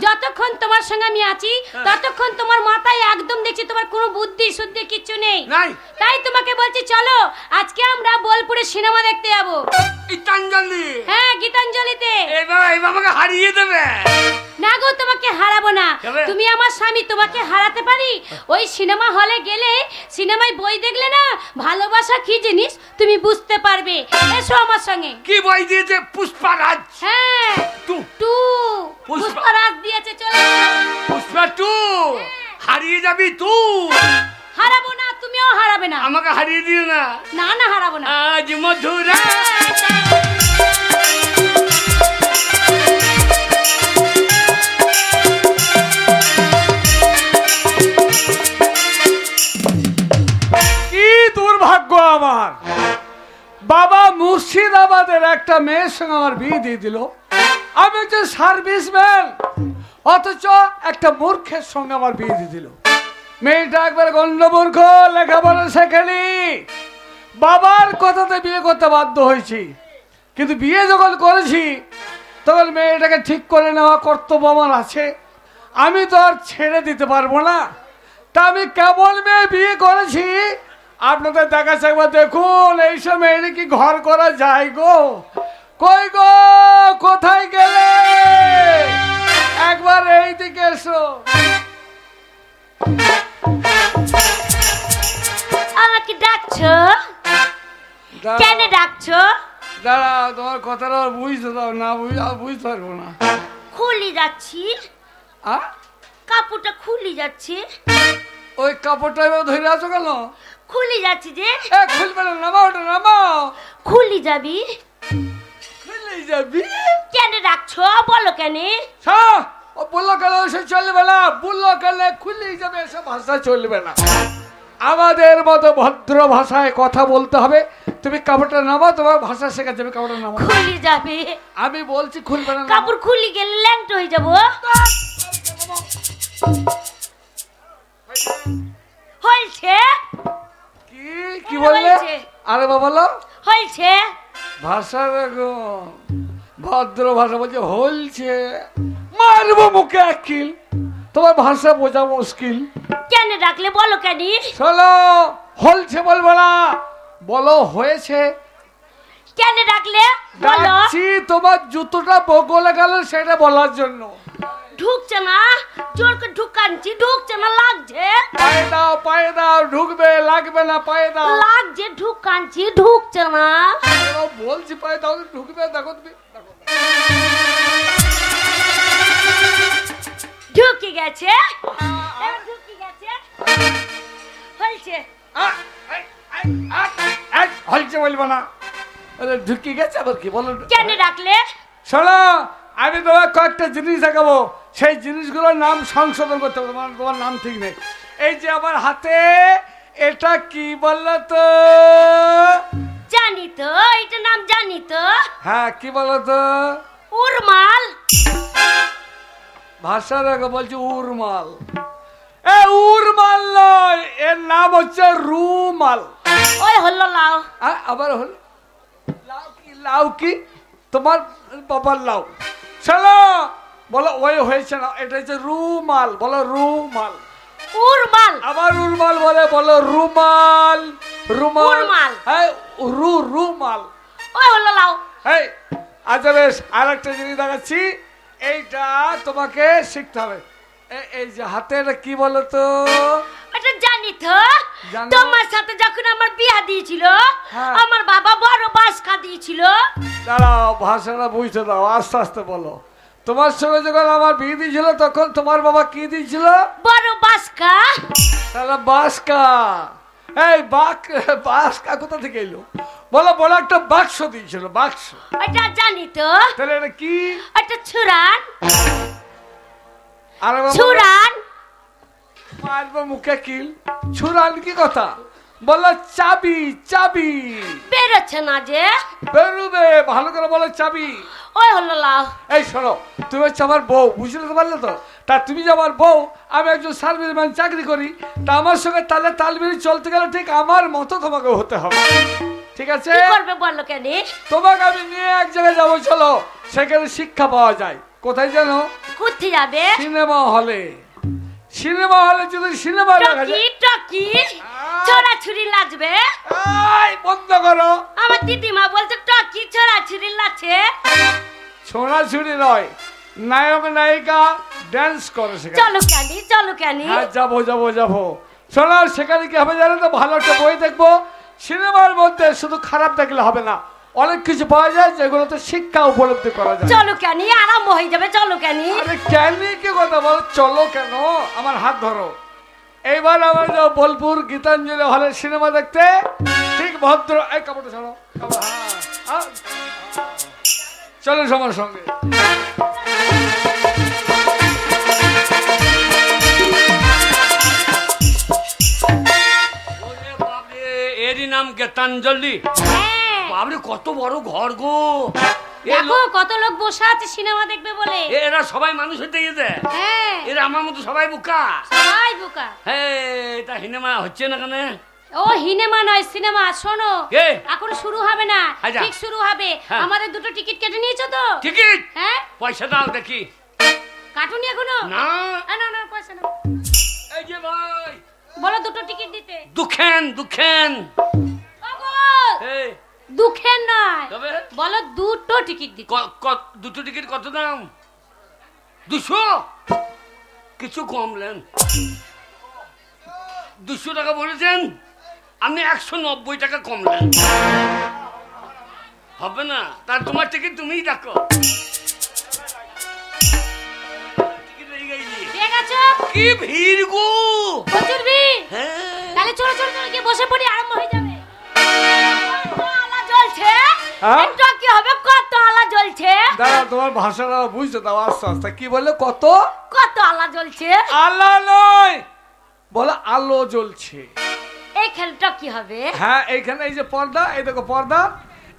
Speaker 4: যতক্ষণ তোমার সঙ্গে আমি আছি ততক্ষণ তোমার মাথায় একদম দেখছি তোমার কোনো বুদ্ধি শুদ্ধি কিচ্ছু নেই। তাই তোমাকে বলছি চলো আজকে আমরা বোলপুরে সিনেমা দেখতে যাবো।
Speaker 2: গীতাঞ্জলি?
Speaker 4: হ্যাঁ গীতাঞ্জলিতে।
Speaker 2: এবার আমাকে হারিয়ে দেবে?
Speaker 4: না গো তোমাকে হারাবো না, তুমি আমার স্বামী, তোমাকে হারাতে পারি? ওই সিনেমা হলে গেলে সিনেমায় বই দেখলে না ভালোবাসা কি জিনিস তুমি বুঝতে পারবে। এসো আমার সঙ্গে।
Speaker 2: কি বই দিয়েছে? পুষ্পারাজ?
Speaker 4: হ্যাঁ টু পুষ্পারাজ দিয়েছে। চলো
Speaker 2: পুষ্পা টু। হারিয়ে যাবি তুই?
Speaker 4: হারাবো না, তুমিও হারাবে না।
Speaker 2: আমাকে হারিয়ে দিও না।
Speaker 4: না না হারাবো না।
Speaker 2: আজ মধুরা
Speaker 6: দুর্ভাগ্য আমার। বাবা মুর্শিদাবাদের একটা মেয়ের সঙ্গে আমার বিয়ে দিয়ে দিল। আমি হচ্ছে সার্ভিসম্যান, অথচ একটা মূর্খের সঙ্গে আমার বিয়ে দিয়ে দিল। মেয়েটা একবার গণ্ডমূর্খ, লেখাপড়া শেখেনি। বাবার কথাতে বিয়ে করতে বাধ্য হয়েছি, কিন্তু বিয়ে যখন করেছি তখন মেয়েটাকে ঠিক করে নেওয়া কর্তব্য আমার আছে। আমি তো আর ছেড়ে দিতে পারবো না। তা আমি কেমন মেয়ে বিয়ে করেছি আপনাদের দেখাচ্ছে, একবার দেখুন। এইসব মেয়ের কি ঘর করা যায় গো? কই গো, কোথায় গেলে? একবার এই দিকে এসো।
Speaker 4: আমাকে ডাকছো? কেন ডাকছো?
Speaker 6: দাঁড়া, তোমার কথাটা বুঝতে দাও না, বুঝতে পারবো না।
Speaker 4: খুলি যাচ্ছি, কাপড়টা খুলি যাচ্ছে।
Speaker 6: ওই কাপড়টা এবার ধরে আছো কেন?
Speaker 4: খুলি যাচ্ছি যে।
Speaker 6: খুলবে না, নামাও ওটা, নামাও।
Speaker 4: খুলি যাবি?
Speaker 6: খুলি যাবি?
Speaker 4: কেন ডাকছো বলো কেন?
Speaker 6: ও বললো কেন সে চলবে না, বললো কেন খুলি যাবে, এসব ভাষা চলবে না। আমাদের মতো ভদ্র ভাষায় কথা বলতে হবে। তুমি কাপড়টা নামাও, তোমার ভাষা শেখা যাবে। কাপড়টা নামাও।
Speaker 4: খুলি যাবে?
Speaker 6: আমি বলছি খুলবে না।
Speaker 4: কাপড় খুলি গেলে ল্যাংট হয়ে যাবো। হয়েছে?
Speaker 6: কি বললে? আরে বলো।
Speaker 4: হয়েছে?
Speaker 6: ভাষা দেখো, ভদ্র ভাষা বলছে হলছে। মারবো মুখে আকিল, তোমার ভাষা বোঝা মুশকিল।
Speaker 4: কেন ডাকলে বলো কেন?
Speaker 6: চলো, হলছে বলবো না, বলো হয়েছে।
Speaker 4: কেন ডাকলে বলো?
Speaker 6: তোমার জুতোটা বগলে গেল সেটা বলার জন্য।
Speaker 4: ঢুকছে না, জোর করে ঢুকানছি, ঢুকছে না, লাগছে।
Speaker 6: পায়ে দাও, পায়ে দাও, ঢুকবে, লাগবে না, পায়ে দাও।
Speaker 4: লাগছে, ঢুকানছি, ঢুকছে না।
Speaker 6: বলছি পায়ে দাও, ঢুকবে। দেখো তুমি,
Speaker 4: ঢুকে গেছে, ঢুকে গেছে। হয়েছে?
Speaker 6: হলছে বলবো না, ঢুকে গেছে আবার কি বলো?
Speaker 4: কেন ডাকলে?
Speaker 6: শোনো, আমি তোমার কয়েকটা জিনিস দেখাবো, সেই জিনিসগুলোর নাম সংশোধন করতে হবে। তোমার নাম ঠিক নেই। এই যে আমার হাতে, এটা কি বললো তো?
Speaker 4: জানি তো, এটা নাম জানি তো।
Speaker 6: হ্যাঁ, কি বলো তো?
Speaker 4: উরমাল।
Speaker 6: ভাষা দেখো, বলছি উরমাল। এ উরমাল নয়, এর নাম হচ্ছে রুমাল।
Speaker 4: ওই হলো লাউ।
Speaker 6: আবার হলো লাউ কি? লাউ কি? তোমার বাবার লাউ। চলো বলো ওই হয়েছে না, এটা হচ্ছে রুমাল। বলো রুমাল।
Speaker 4: উরমাল।
Speaker 6: আবার উরমাল বলে, বলো রুমাল। রুমাল।
Speaker 4: উরমাল।
Speaker 6: হ্যাঁ রুমাল।
Speaker 4: ওই হলো লাউ।
Speaker 6: এই আচ্ছা বেশ, আর একটা জিনিস দেখাচ্ছি, এইটা তোমাকে শিখতে হবে। এই যে হাতে এটা কি বলো তো?
Speaker 4: এটা জানি তো,
Speaker 6: জানো?
Speaker 4: তোমার সাথে যখন আমার বিয়া দিয়েছিল,
Speaker 6: হ্যাঁ।
Speaker 4: আমার বাবা বড় বাসকা দিয়েছিল।
Speaker 6: দাঁড়াও, ভাষাটা বুঝতে দাও, আস্তে আস্তে বলো। তোমার সঙ্গে যখন আমার বিয়ে দিয়েছিল তখন তোমার বাবা কি দিয়েছিল?
Speaker 4: বড় বাসকা।
Speaker 6: তাহলে বাসকা। এই বাসকা কোথা থেকে এলো? বলো বলো, একটা বাক্স দিয়েছিল, বাক্স।
Speaker 4: এটা জানি তো।
Speaker 6: তাহলে এটা কি?
Speaker 4: এটা ছুরান।
Speaker 6: আর
Speaker 4: ছুরান।
Speaker 6: মারবো মুখে কিল। ছুরান কি কথা? বলো চাবি। চাবি
Speaker 4: বেরোচ্ছে না যে।
Speaker 6: বেরোবে, ভালো করে বলো চাবি।
Speaker 4: ওই হলো লাউ।
Speaker 6: এই শোনো, তুমি হচ্ছে আমার বউ, বুঝতে তো পারলে তো? তা তুমি যে আমার বউ, আমি একজন সার্ভিসম্যান, চাকরি করি, তা আমার সঙ্গে তাহলে তাল মিলিয়ে চলতে গেলে ঠিক আমার মতো তোমাকে হতে হবে, ঠিক আছে?
Speaker 4: কি করবে বললো কেন?
Speaker 6: তোমাকে আমি নিয়ে এক জায়গায় যাবো, চলো, সেখানে শিক্ষা পাওয়া যায়। কোথায় জানো?
Speaker 4: কোথায় যাবে?
Speaker 6: সিনেমা হলে। সিনেমা হলে যদি সিনেমা দেখা
Speaker 4: টকি
Speaker 6: যায়।
Speaker 4: টকি ছড়াছুরি লাগবে।
Speaker 6: এই বন্ধ করো।
Speaker 4: আমার দিদিমা বলছে টকি ছড়াছুরি লাগছে।
Speaker 6: ছোড়াছুড়ি নয়, নায়ক নায়িকা ড্যান্স করে সেখানে।
Speaker 4: চলো কেন, চলো কেন?
Speaker 6: হ্যাঁ যাবো যাবো যাবো। শোনো, সেখানে কি হবে জানো তো? ভালো একটা বই দেখবো। সিনেমার মধ্যে শুধু খারাপ দেখলে হবে না, অনেক কিছু পাওয়া যায় যেগুলোতে শিক্ষা উপলব্ধি করা যায়।
Speaker 4: চলো কেন, আরম্ভ হয়ে যাবে। চলো কেন?
Speaker 6: আরে কেন কি কথা বলো? চলো কেন? আমার হাত ধরো। এইবার আমরা যাবো বোলপুর গীতাঞ্জলি হলে সিনেমা দেখতে। ঠিক ভদ্র, এই কাপড়টা ছাড়ো, কাপড়, হ্যাঁ, চলো সবার সঙ্গে।
Speaker 2: এরই নাম গীতাঞ্জলি।
Speaker 4: হ্যাঁ।
Speaker 2: বাবরে কত বড় ঘর গো!
Speaker 4: দেখো কত লোক বসে আছে সিনেমা দেখবে বলে।
Speaker 2: এরা সবাই মানুষ হতে গেছে।
Speaker 4: হ্যাঁ,
Speaker 2: এরা আমার মতো সবাই বোকা।
Speaker 4: সবাই বোকা।
Speaker 2: হ্যাঁ, তা সিনেমা হচ্ছে না কেন?
Speaker 4: ও সিনেমা নয়, সিনেমা। শোনো,
Speaker 2: কে?
Speaker 4: এখন শুরু হবে না,
Speaker 2: আচ্ছা।
Speaker 4: ঠিক শুরু হবে।
Speaker 2: হ্যাঁ।
Speaker 4: আমাদের দুটো টিকিট কেটে নিয়েছো তো?
Speaker 2: টিকিট?
Speaker 4: হ্যাঁ।
Speaker 2: পয়সা দাও দেখি।
Speaker 4: কাটুনি এখনো?
Speaker 2: না।
Speaker 4: না না, পয়সা নাও।
Speaker 2: এই যে ভাই,
Speaker 4: বলো দুটো টিকিট দিতে।
Speaker 2: দুখেন।
Speaker 4: ওগো,
Speaker 2: এই,
Speaker 4: দুঃখের নয়,
Speaker 2: তবে?
Speaker 4: বলো দুটো টিকিট দিতে।
Speaker 2: দুটো টিকিট কত দাম? 200? কিছু কমলেন। 200 টাকা বলেছেন, আপনি 190 টাকা কমলেন। হবে না? তার তোমার টিকিট তুমিই দেখো। টিকিট হয়ে গেছে।
Speaker 4: পেয়ে গেছো?
Speaker 2: কি ভিড় গো!
Speaker 4: প্রচুর ভিড়।
Speaker 2: হ্যাঁ।
Speaker 4: তাহলে চলো চলো চলো, গিয়ে বসে পড়ি, আরম্ভ হয়ে যাবে। কত আলা জ্বলছে?
Speaker 6: হ্যাঁ?
Speaker 4: এটা কি হবে? কত আলা জ্বলছে?
Speaker 6: দাঁড়া, তোমার ভাষাটা বুঝতে দাও, আস্তে আস্তে। কি বললে? কত
Speaker 4: কত আলা জ্বলছে?
Speaker 6: আলো নয়, বলো আলো জ্বলছে।
Speaker 4: এই খেলটা কি হবে?
Speaker 6: হ্যাঁ, এইখানে এই যে পর্দা, এই দেখো পর্দা,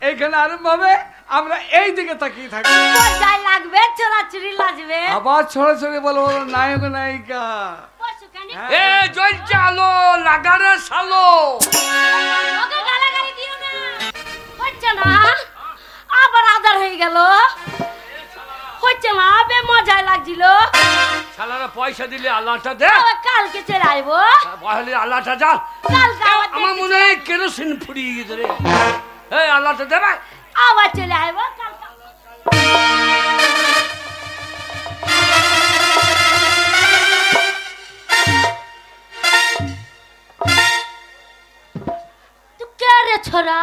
Speaker 6: এইখানে আরম্ভ হবে। আমরা এই দিকে তাকিয়ে থাকি।
Speaker 4: মজাই লাগবে, চোরাচুরি লাগবে।
Speaker 6: আবার ছড়াছড়ি বলো, বলো নায়ক নায়িকা।
Speaker 4: বসো কেন?
Speaker 2: এ জ্বলছে আলো, লাগারে সালো।
Speaker 4: ওকে গালাগালি দিও না। হচ্ছে না, আবার আদার হয়ে গেল। হচ্ছে না, বে মজাই লাগছিল।
Speaker 2: শালারা পয়সা দিলে আল্লাহটা দে।
Speaker 4: আবার কালকে চলে আইবো।
Speaker 2: বলে আল্লাহটা যা।
Speaker 4: কালকে আবার
Speaker 2: আমার
Speaker 4: দেখতে
Speaker 2: মনে হয় কেরোসিন ফুরিয়ে গেছে রে। এই আল্লাহটা দেবে।
Speaker 4: আবার চলে আইবো কালকে। তুই কে রে ছোরা?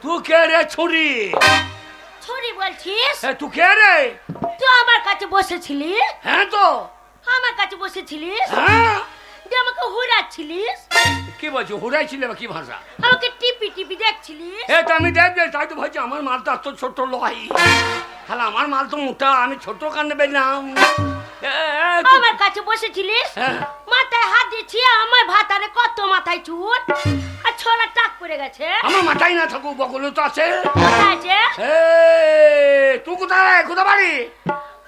Speaker 2: তুই কে রে ছুরি?
Speaker 4: ছুরি বলছিস?
Speaker 2: তুই কে রে?
Speaker 4: তুই আমার কাছে বসেছিলি?
Speaker 2: হ্যাঁ তো।
Speaker 4: আমার কাছে বসেছিলিস?
Speaker 2: হ্যাঁ।
Speaker 4: তুই আমাকে হুড়াচ্ছিলিস?
Speaker 2: কি বলছো? হুড়াইছিলে বা কি ভাষা?
Speaker 4: আমাকে টিপি টিপি দেখছিলিস?
Speaker 2: তো আমি দেখ তাই তো ভাবছি আমার মাল তো এত ছোট লয়। তাহলে আমার মাল তো মোটা, আমি ছোট কানে পেলাম।
Speaker 4: আমার কাছে বসেছিলিস?
Speaker 2: হ্যাঁ।
Speaker 4: মাথায় হাত দিয়েছি, আমার ভাতারে কত মাথায় চুল, আর ছোলা টাক পড়ে গেছে।
Speaker 2: আমার মাথায় না থাকুক, বগলে তো আছে।
Speaker 4: কোথায় আছে?
Speaker 2: তুই কোথায়? কোথা বাড়ি?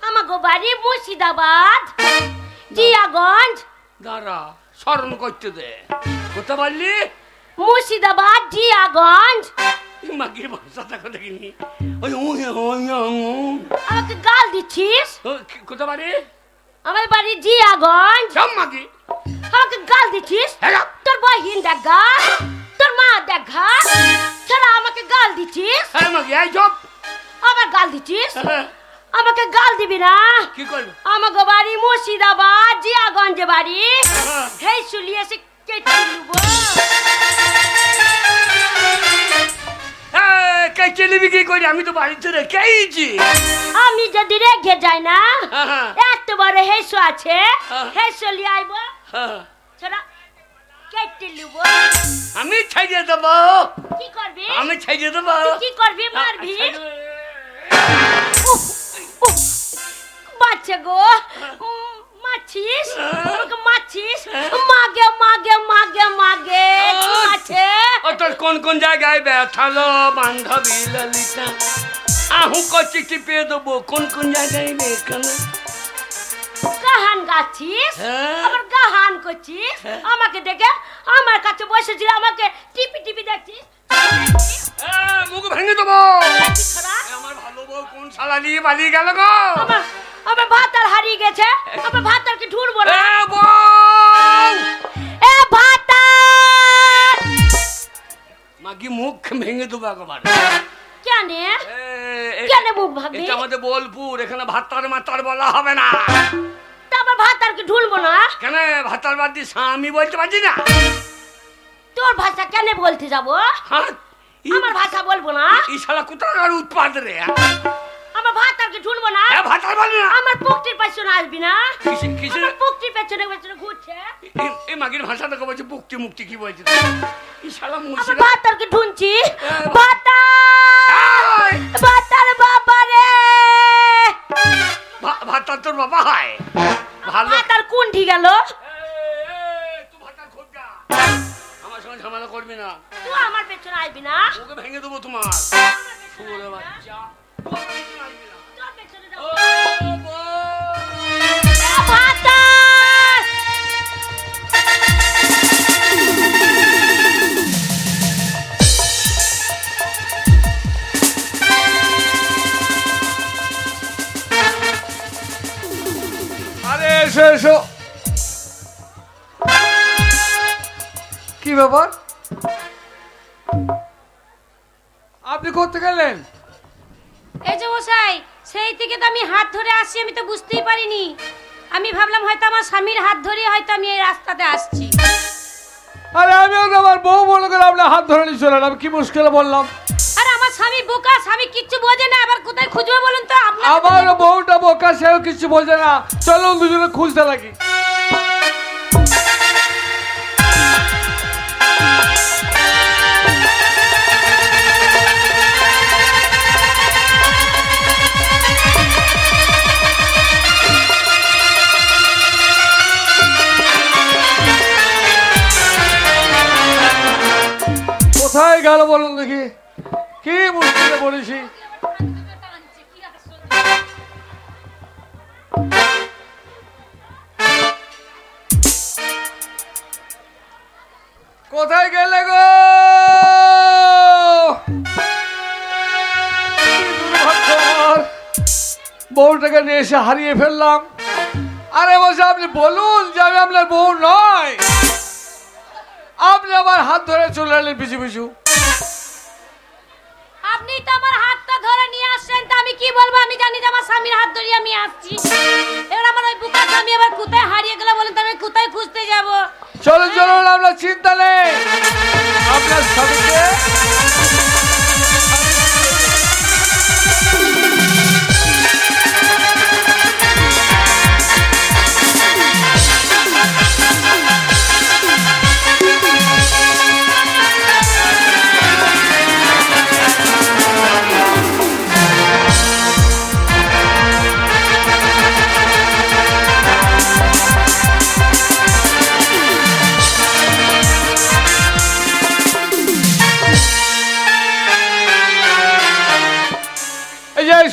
Speaker 4: আমাকে বাড়ি মুর্শিদাবাদ, জিয়াগঞ্জ।
Speaker 2: দাঁড়া স্মরণ করতে দে। কোথা বললি?
Speaker 4: মুর্শিদাবাদ জিয়াগঞ্জ।
Speaker 2: মাগির ভাষাটা কথা কিনি। ওই
Speaker 4: আমাকে গাল দিচ্ছিস?
Speaker 2: কোথা বাড়ি?
Speaker 4: আমার বাড়ি জিয়াগঞ্জ।
Speaker 2: সব মাগি
Speaker 4: আমাকে গাল দিচ্ছিস? তোর বহিন দেখা, তোর মা দেখা, তোরা আমাকে গাল দিচ্ছিস?
Speaker 2: হ্যাঁ মাগি এই চপ।
Speaker 4: আবার গাল দিচ্ছিস? আমাকে গাল দিবি না।
Speaker 2: কি করবি?
Speaker 4: আমাকে বাড়ি মুর্শিদাবাদ জিয়াগঞ্জে বাড়ি। হেই শুলি এসে কেটে নেব।
Speaker 2: কেটে নিবি কি করি? আমি তো বাড়িতে রেখেইছি।
Speaker 4: আমি যদি রেখে যাই না, এত বড় হেসু আছে, হেসু লিয়ে আইব, ছোড়া কেটে নেব।
Speaker 2: আমি ছেড়ে দেবো।
Speaker 4: কি করবি?
Speaker 2: আমি ছেড়ে দেবো।
Speaker 4: কি করবি? মারবি? বাচ্চা গো, মাছিস? আমাকে মাছিস? মাগে মাগে মাগে মাগে আছে।
Speaker 2: ও তোর কোন কোন জায়গায় ব্যথালো বান্ধবী ললিতা? আহু কচি টিপে দেবো। কোন কোন জায়গায় এখানে
Speaker 4: গাহান গাছিস? আবার গাহান করছিস? আমাকে দেখে আমার কাছে বসেছিল, আমাকে টিপি টিপি দেখছিস?
Speaker 2: মুখ ভেঙে দেবো। আমার ভালো বউ কোন শালা নিয়ে পালিয়ে গেল গো?
Speaker 4: আমার ভাতার হারিয়ে গেছে। আমার ভাতারকে ঢুঁড়বো না। এ ভাতার
Speaker 2: মাগি মুখ ভেঙে দেবো একবার।
Speaker 4: কেন কেন মুখ ভাঙবি?
Speaker 2: এটা আমাদের বোলপুর, এখানে ভাতার মাতার বলা হবে না।
Speaker 4: তা আমার ভাতারকে ঢুঁড়বো না
Speaker 2: কেন? ভাতার বাদ দিয়ে স্বামী বলতে পারছি না।
Speaker 4: তোর ভাষা কেন বলতে যাবো? আমার ভাষা বলবো না।
Speaker 2: এই শালা কোথাকার উৎপাদ রে?
Speaker 4: আমার ভাতারকে ঢুঁড়বো না।
Speaker 2: ভাতার বলে না।
Speaker 4: আমার পুক্তির পেছনে আসবি না।
Speaker 2: কিসে?
Speaker 4: আমার পুক্তির পেছনে পেছনে ঘুরছে।
Speaker 2: এই মাগির ভাষাটাকে বলছে পুক্তি মুক্তি। কি বলছে? এই শালা
Speaker 4: আমার
Speaker 2: মুর্শিদা
Speaker 4: ভাতারকে ঢুঁড়ছি। ভাতার ভাতার বাবা রে।
Speaker 2: ভাতার তোর বাবা হয়? ভালো।
Speaker 4: ভাতার কোনটি গেল?
Speaker 2: তুই ভাতার খোঁজা। আমার সঙ্গে ঝামেলা করবি না।
Speaker 4: তুই আমার পেছনে আসবি না।
Speaker 2: ওকে ভেঙে দেবো তোমার। শুয়োরের বাচ্চা।
Speaker 4: তোর পেছনে যাবো।
Speaker 2: ও বউ।
Speaker 4: ভাতার
Speaker 6: আরে এসো এসো। কি ব্যাপার? আপনি করতে গেলেন?
Speaker 4: এই যে মশাই, সেই থেকে তো আমি হাত ধরে আসছি, আমি তো বুঝতেই পারিনি। আমি ভাবলাম হয়তো আমার স্বামীর হাত ধরে হয়তো আমি এই রাস্তাতে আসছি।
Speaker 6: আরে আমিও তো আমার বউ মনে করে আপনার হাত ধরে নিয়ে চলেন। আমি কি মুশকিলে বললাম?
Speaker 4: আরে আমার স্বামী বোকা, স্বামী কিচ্ছু বোঝে না। আবার কোথায় খুঁজবে বলুন তো?
Speaker 6: আমার বউটা বোকা, সেও কিছু বোঝে না। চলুন দুজনে খুঁজতে লাগি। কোথায় গেল বলুন দেখি? কি মুশকিলে পড়েছি। কোথায় গেলে গো? বউটাকে নিয়ে এসে হারিয়ে ফেললাম। আরে বসে আপনি বলুন যে আমি আপনার বউ নয়। আপনি আমার হাত ধরে চলে এলেন পিছু পিছু।
Speaker 4: আপনি তো আমার হাতটা ধরে নিয়ে আসছেন, তা আমি কি বলবো? আমি জানি যে আমার স্বামীর হাত ধরে আমি আসছি। এবার আমার ওই বুকা স্বামী আবার কোথায় হারিয়ে গেল বলেন তো? আমি কোথায় খুঁজতে যাব?
Speaker 6: চলুন চলুন, আপনার চিন্তা নেই। আপনার স্বামীকে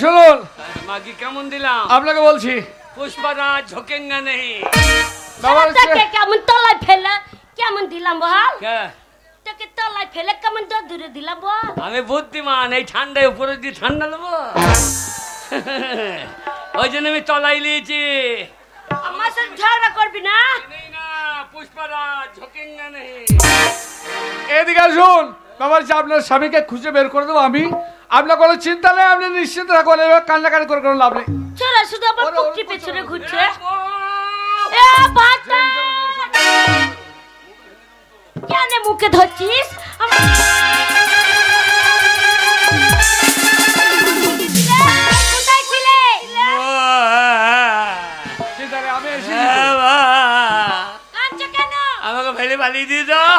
Speaker 6: শুনুন,
Speaker 2: মাগি কেমন দিলাম?
Speaker 6: আপনাকে বলছি
Speaker 2: পুষ্পারাজ ঝোকেঙ্গা নেই।
Speaker 6: বাবার
Speaker 4: তোকে কেমন তলায় ফেলে কেমন দিলাম বল
Speaker 2: কে?
Speaker 4: তোকে তলায় ফেলে কেমন দূরে দিলাম বল
Speaker 2: আমি বুদ্ধিমান, এই ঠান্ডায় উপরে দিয়ে ঠান্ডা নেবো ওই জন্য আমি তলাই নিয়েছি।
Speaker 4: আমার সাথে ঝগড়া করবি না।
Speaker 2: নেই না পুষ্পারাজ, ঝোঁকেঙ্গা নেই।
Speaker 6: এদিকে আসুন বাবার, যে আপনার স্বামীকে খুঁজে বের করে দেবো আমি। আপনার কোনো চিন্তা নেই, আপনি নিশ্চিন্ত থাকুন, কান্নাকাটি করে কোনো লাভ নেই।
Speaker 4: চলো, শুধু আমার পুকুরি পেছনে ঘুরছে।
Speaker 2: এ বউ!
Speaker 4: এ বাতা কেন মুখে ধরছিস? কোথায় ছিলে?
Speaker 6: চিন্তা নেই, আমি এসে
Speaker 4: কাঁদছো কেন?
Speaker 2: আমাকে ফেলে পালিয়ে দিয়ে দাও।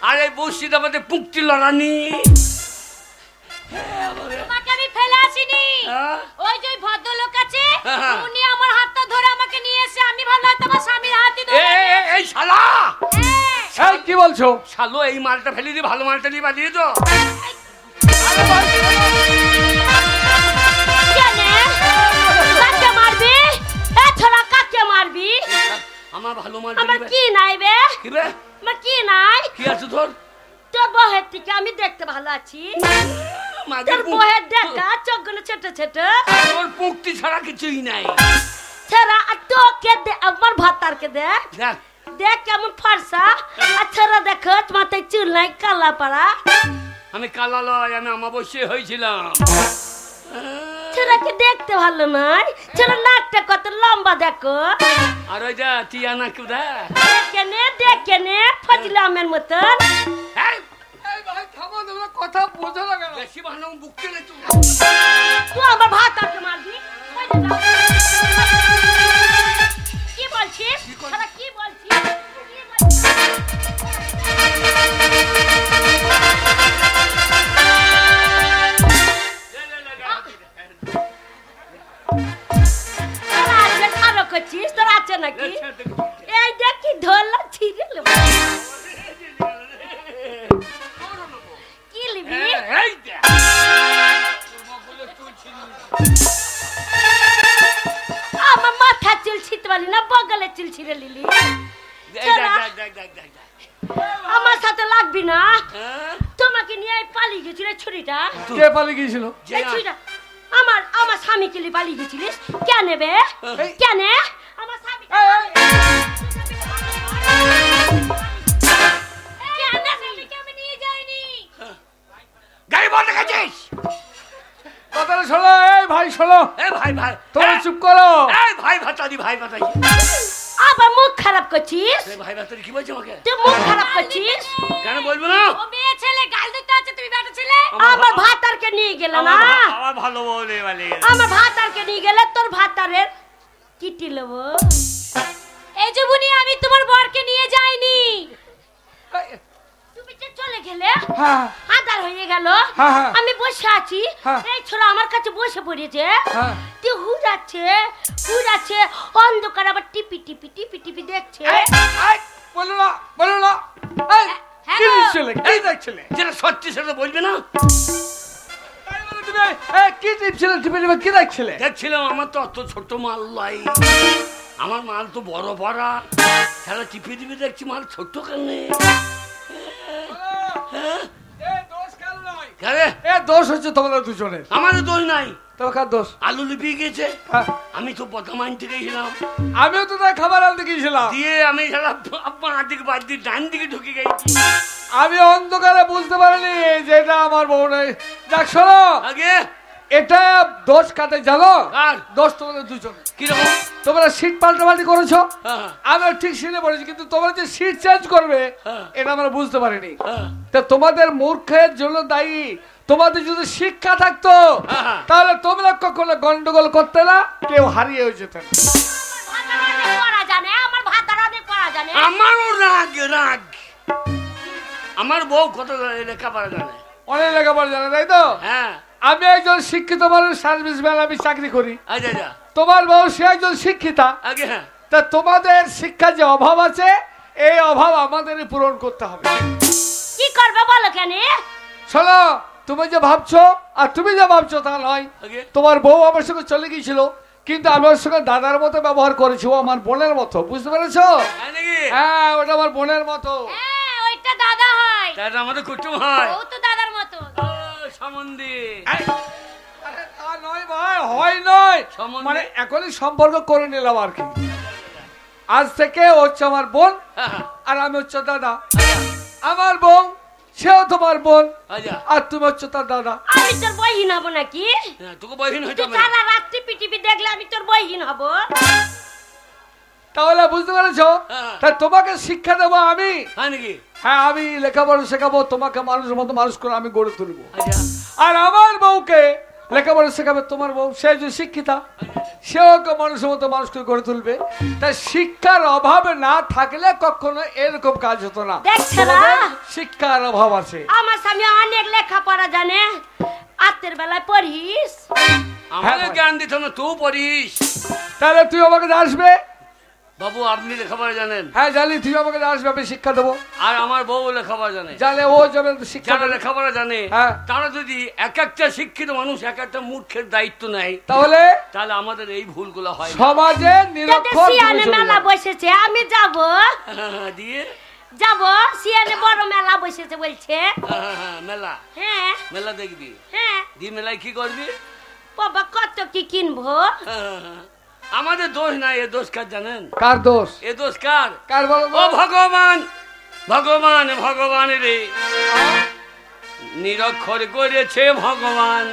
Speaker 2: আর এই বসিত আমাদের পুকটি লড়ানি।
Speaker 4: তোমাকে আমি ফেলে আসিনি। ওই যে ভদ্রলোক আছে, উনি আমার হাতটা ধরে আমাকে নিয়ে এসে, আমি ভাবলাম তোমার স্বামীর হাতই ধরে।
Speaker 2: এই শালা,
Speaker 6: এই কি বলছো?
Speaker 2: শালো এই মালটা ফেলে দিয়ে ভালো মালটা নিয়ে পালিয়ে তো।
Speaker 4: কাকে মারবি? এ ছোড়া, কাকে মারবি?
Speaker 2: আমার ভালো মালটা
Speaker 4: আমার
Speaker 2: নিবে।
Speaker 4: কি নাই বে?
Speaker 2: কি রে?
Speaker 4: আমার কি নাই?
Speaker 2: কি আছে তোর?
Speaker 4: তোর বহের থেকে আমি দেখতে ভালো আছি।
Speaker 2: মাঝে
Speaker 4: তোর বহের দেখা চোখগুলো ছোট ছোট,
Speaker 2: তোর পুকটি ছাড়া কিছুই নাই।
Speaker 4: ছেড়া আর তোকে আমার ভাতারকে দেখ,
Speaker 2: দেখ
Speaker 4: দেখ কেমন ফর্সা। আর ছেড়া দেখো মাথায় চুল নাই, কালা পাড়া।
Speaker 2: আমি কালা লয়, আমি অমাবস্যায় হয়েছিলাম।
Speaker 4: ছেড়াকে দেখতে ভালো নয়, ছেড়া নাকটা কত লম্বা দেখো।
Speaker 2: আর ওই যা টিয়ানা কেউ দেখ।
Speaker 4: দেখে নে ফজলে আমের মতন।
Speaker 2: এই,
Speaker 6: এই ভাই থামো, তোমরা কথা বোঝো না কেন?
Speaker 2: বেশি ভালো বুক টেনে তুই।
Speaker 4: তুই আমার ভাতারকে মারবি? কি বলছিস? ছেড়া কি বলছিস? কি বলছিস? তোরা আছে খারো করছিস? তোরা আছে নাকি? এই দেখ কি ধরলা, ছিঁড়ে নেবো। কি লিবি?
Speaker 2: এই দেখ।
Speaker 4: আমার মাথা চুল ছিঁড়তে পারলি না, বগলে চুল ছিঁড়ে নিলি। আমার সাথে লাগবি না। তোমাকে নিয়ে পালিয়ে গেছিল ছুরিটা।
Speaker 6: কে পালিয়ে গিয়েছিল?
Speaker 4: এই ছুরিটা আমার স্বামীকে নিয়ে পালিয়ে গেছিলিস কেন বে? কেন আমার স্বামী আমি নিয়ে যাইনি?
Speaker 2: গাড়ি বন্ধ গেছিস?
Speaker 6: কথাটা শোনো, এই ভাই শোনো,
Speaker 2: এই ভাই ভাই,
Speaker 6: তোমরা চুপ করো।
Speaker 2: এই ভাই ভাতারি, ভাই ভাতারি।
Speaker 4: আবার মুখ খারাপ করছিস?
Speaker 2: এই ভাই ভাতারি কি বলছো আমাকে?
Speaker 4: তুই মুখ খারাপ করছিস?
Speaker 2: কেন বলবো না?
Speaker 4: ও মেয়ে ছেলে গাল দিতে আছে, তুমি বেটা ছেলে। আমার ভাতারকে নিয়ে গেল না।
Speaker 2: আমার ভালো বলে বলে
Speaker 4: আমার ভাতারকে নিয়ে গেলে তোর ভাতারের কিটি লব। এই যে বুনি, আমি তোমার বরকে নিয়ে যাইনি। তুমি যে চলে গেলে,
Speaker 6: হ্যাঁ
Speaker 4: আদার হয়ে গেল,
Speaker 6: হ্যাঁ, হ্যাঁ।
Speaker 4: আমি বসে আছি।
Speaker 6: হ্যাঁ।
Speaker 4: এই ছোড়া আমার কাছে বসে পড়েছে।
Speaker 6: হ্যাঁ।
Speaker 4: তুই হুড়াচ্ছে অন্ধকার, আবার টিপি টিপি টিপি টিপি দেখছে।
Speaker 6: বলো না, বলো না। এই,
Speaker 4: হ্যাঁ
Speaker 6: কি
Speaker 4: গো।
Speaker 6: দেখছিলে? কি দেখছিলে?
Speaker 2: যেটা সত্যি সেটা বলবে না।
Speaker 6: তাই বলে তুমি, এই, কি টিপছিলে? টিপে টিপে কি দেখছিলে?
Speaker 2: দেখছিলাম আমার তো অত ছোট মাল লাই, আমার মাল তো বড় বড়া। খেলা টিপে টিপে দেখছি মাল ছোট কানে।
Speaker 6: এই দোষ কারো নয়।
Speaker 2: কেরে?
Speaker 6: এ দোষ হচ্ছে তোমাদের দুজনের।
Speaker 2: আমারও দোষ নাই।
Speaker 6: তোমার কার দোষ?
Speaker 2: আলু লিপিয়ে গেছে।
Speaker 6: হ্যাঁ।
Speaker 2: আমি তো বদম আনতে গেছিলাম,
Speaker 6: আমিও তো তাই খাবার আনতে গিয়েছিলাম।
Speaker 2: দিয়ে আমি খেলা বাঁ দিকে বাদ দিয়ে ডান দিকে ঢুকে গেছি।
Speaker 6: আমি অন্ধকারে বুঝতে পারিনি যে এটা আমার বউ নেই। যাক শোনো,
Speaker 2: আগে
Speaker 6: এটা দোষ কাটে জানো?
Speaker 2: কার?
Speaker 6: দোষ তোমাদের দুজনের।
Speaker 2: কিরকম?
Speaker 6: তোমরা সিট পাল্টাপাল্টি করেছো,
Speaker 2: হ্যাঁ,
Speaker 6: আমরা ঠিক সিটে পড়েছি, কিন্তু তোমরা যে সিট চেঞ্জ করবে
Speaker 2: হ্যাঁ।
Speaker 6: এটা আমরা বুঝতে পারিনি।
Speaker 2: হ্যাঁ।
Speaker 6: তা তোমাদের মূর্খের জন্য দায়ী। তোমাদের যদি শিক্ষা থাকতো
Speaker 2: হ্যাঁ।
Speaker 6: তাহলে তোমরা কখনো গন্ডগোল করতে না, কেউ হারিয়েও যেত না।
Speaker 4: ভাতার অনেক পড়া জানে, আমার ভাতার অনেক পড়া জানে।
Speaker 2: আমারও রাগ রাগ। আমার বউ কত লেখাপড়া জানে।
Speaker 6: অনেক লেখাপড়া জানে, তাই তো?
Speaker 2: হ্যাঁ,
Speaker 6: আমি একজন শিক্ষিত মানুষ, সার্ভিসম্যান, আমি চাকরি করি।
Speaker 2: আচ্ছা আচ্ছা,
Speaker 6: তোমার বউ সে একজন শিক্ষিতা।
Speaker 2: আগে হ্যাঁ।
Speaker 6: তা তোমাদের শিক্ষার যে অভাব আছে, এই অভাব আমাদেরই পূরণ করতে হবে।
Speaker 4: কি করবে বলো কেন?
Speaker 6: শোনো, তুমি যে ভাবছো আর তুমি যে ভাবছো তা নয়।
Speaker 2: আগে
Speaker 6: তোমার বউ আমার সঙ্গে চলে গিয়েছিল, কিন্তু আমি ওর সঙ্গে দাদার মতো ব্যবহার করেছি, ও আমার বোনের মতো, বুঝতে পেরেছো? হ্যাঁ, ওটা আমার বোনের মতো।
Speaker 4: হ্যাঁ, ওইটা দাদা হয়।
Speaker 2: দাদা আমাদের কুটুম হয়।
Speaker 4: ও তো দাদার মতো।
Speaker 2: সম্বন্ধে
Speaker 6: আরে তা নয় ভাই, হয় নয়, মানে এখনই সম্পর্ক করে নিলাম আর কি। আজ থেকে ও হচ্ছে আমার বোন আর আমি হচ্ছে দাদা। আমার বোন সেও তোমার বোন আর তুমি হচ্ছে তার দাদা।
Speaker 4: আমি তোর বহিন হব নাকি?
Speaker 2: তোকে বহিন হইতে
Speaker 4: তুই সারা রাত্রি পিটিপি দেখলে আমি তোর বহিন হব?
Speaker 6: তাহলে বুঝতে পেরেছো? তাই তোমাকে শিক্ষা দেবো আমি। হ্যাঁ, আমি লেখাপড়া শেখাবো, তোমাকে মানুষের মতো মানুষ করে আমি গড়ে তুলবো। আর আমার বউকে লেখাপড়া শেখাবে তোমার বউ, সে যে শিক্ষিতা, সেও মানুষের মতো মানুষ করে গড়ে তুলবে। তাই শিক্ষার অভাবে না থাকলে কখনো এরকম কাজ হতো না। শিক্ষার অভাব আছে।
Speaker 4: আমার স্বামী অনেক লেখাপড়া জানে, আত্মের বেলায় পড়িস।
Speaker 2: আমাকে জ্ঞান দিত না, তুই পড়িস।
Speaker 6: তাহলে তুই আমাকে আসবে
Speaker 2: বাবু, আপনি লেখাপড়া জানেন?
Speaker 6: হ্যাঁ জানি, তুই আমাকে আসবে, আমি শিক্ষা দেবো।
Speaker 2: আর আমার বউ লেখাপড়া জানে?
Speaker 6: জানে, ও যাবে শিক্ষা।
Speaker 2: যারা লেখাপড়া জানে তারা যদি এক একটা শিক্ষিত মানুষ এক একটা মূর্খের দায়িত্ব নেয়, তাহলে আমাদের এই ভুলগুলো হয়।
Speaker 6: সমাজে নিরক্ষর
Speaker 4: মেলা বসেছে, আমি যাব
Speaker 2: দিয়ে
Speaker 4: যাব। সিয়ানে বড় মেলা বসেছে বলছে।
Speaker 2: মেলা?
Speaker 4: হ্যাঁ,
Speaker 2: মেলা দেখবি?
Speaker 4: হ্যাঁ।
Speaker 2: দিয়ে মেলায় কি করবি?
Speaker 4: বাবা কত কি কিনবো।
Speaker 2: আমাদের দোষ নাই, এ দোষ কার জানেন?
Speaker 6: কার দোষ?
Speaker 2: এ দোষ কার?
Speaker 6: কার বলো?
Speaker 2: ও ভগবান, ভগবান, ভগবান রে, নিরক্ষর করেছে ভগবান।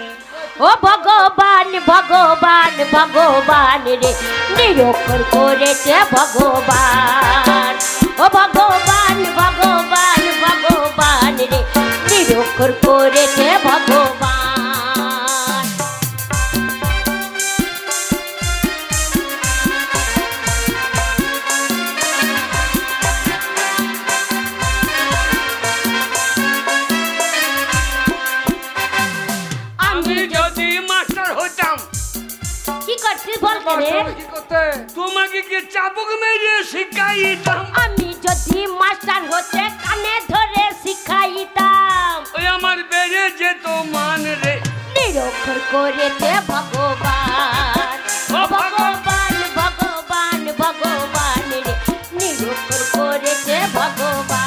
Speaker 4: ও ভগবান, ভগবান, ভগবান রে, নিরক্ষর করেছে ভগবান। ও ভগবান, ভগবান, ভগবান রে, নিরক্ষর করেছে ভগবান।
Speaker 2: তোমাকে কি চাবুক মেরে শিখাইতাম?
Speaker 4: আমি যদি মাস্টার হতে কানে ধরে শিখাইতাম,
Speaker 2: ওই আমার বেড়ে যেত মান রে,
Speaker 4: নিরক্ষর করেছে ভগবান। ও ভগবান, ভগবান, ভগবান রে, নিরক্ষর করেছে ভগবান।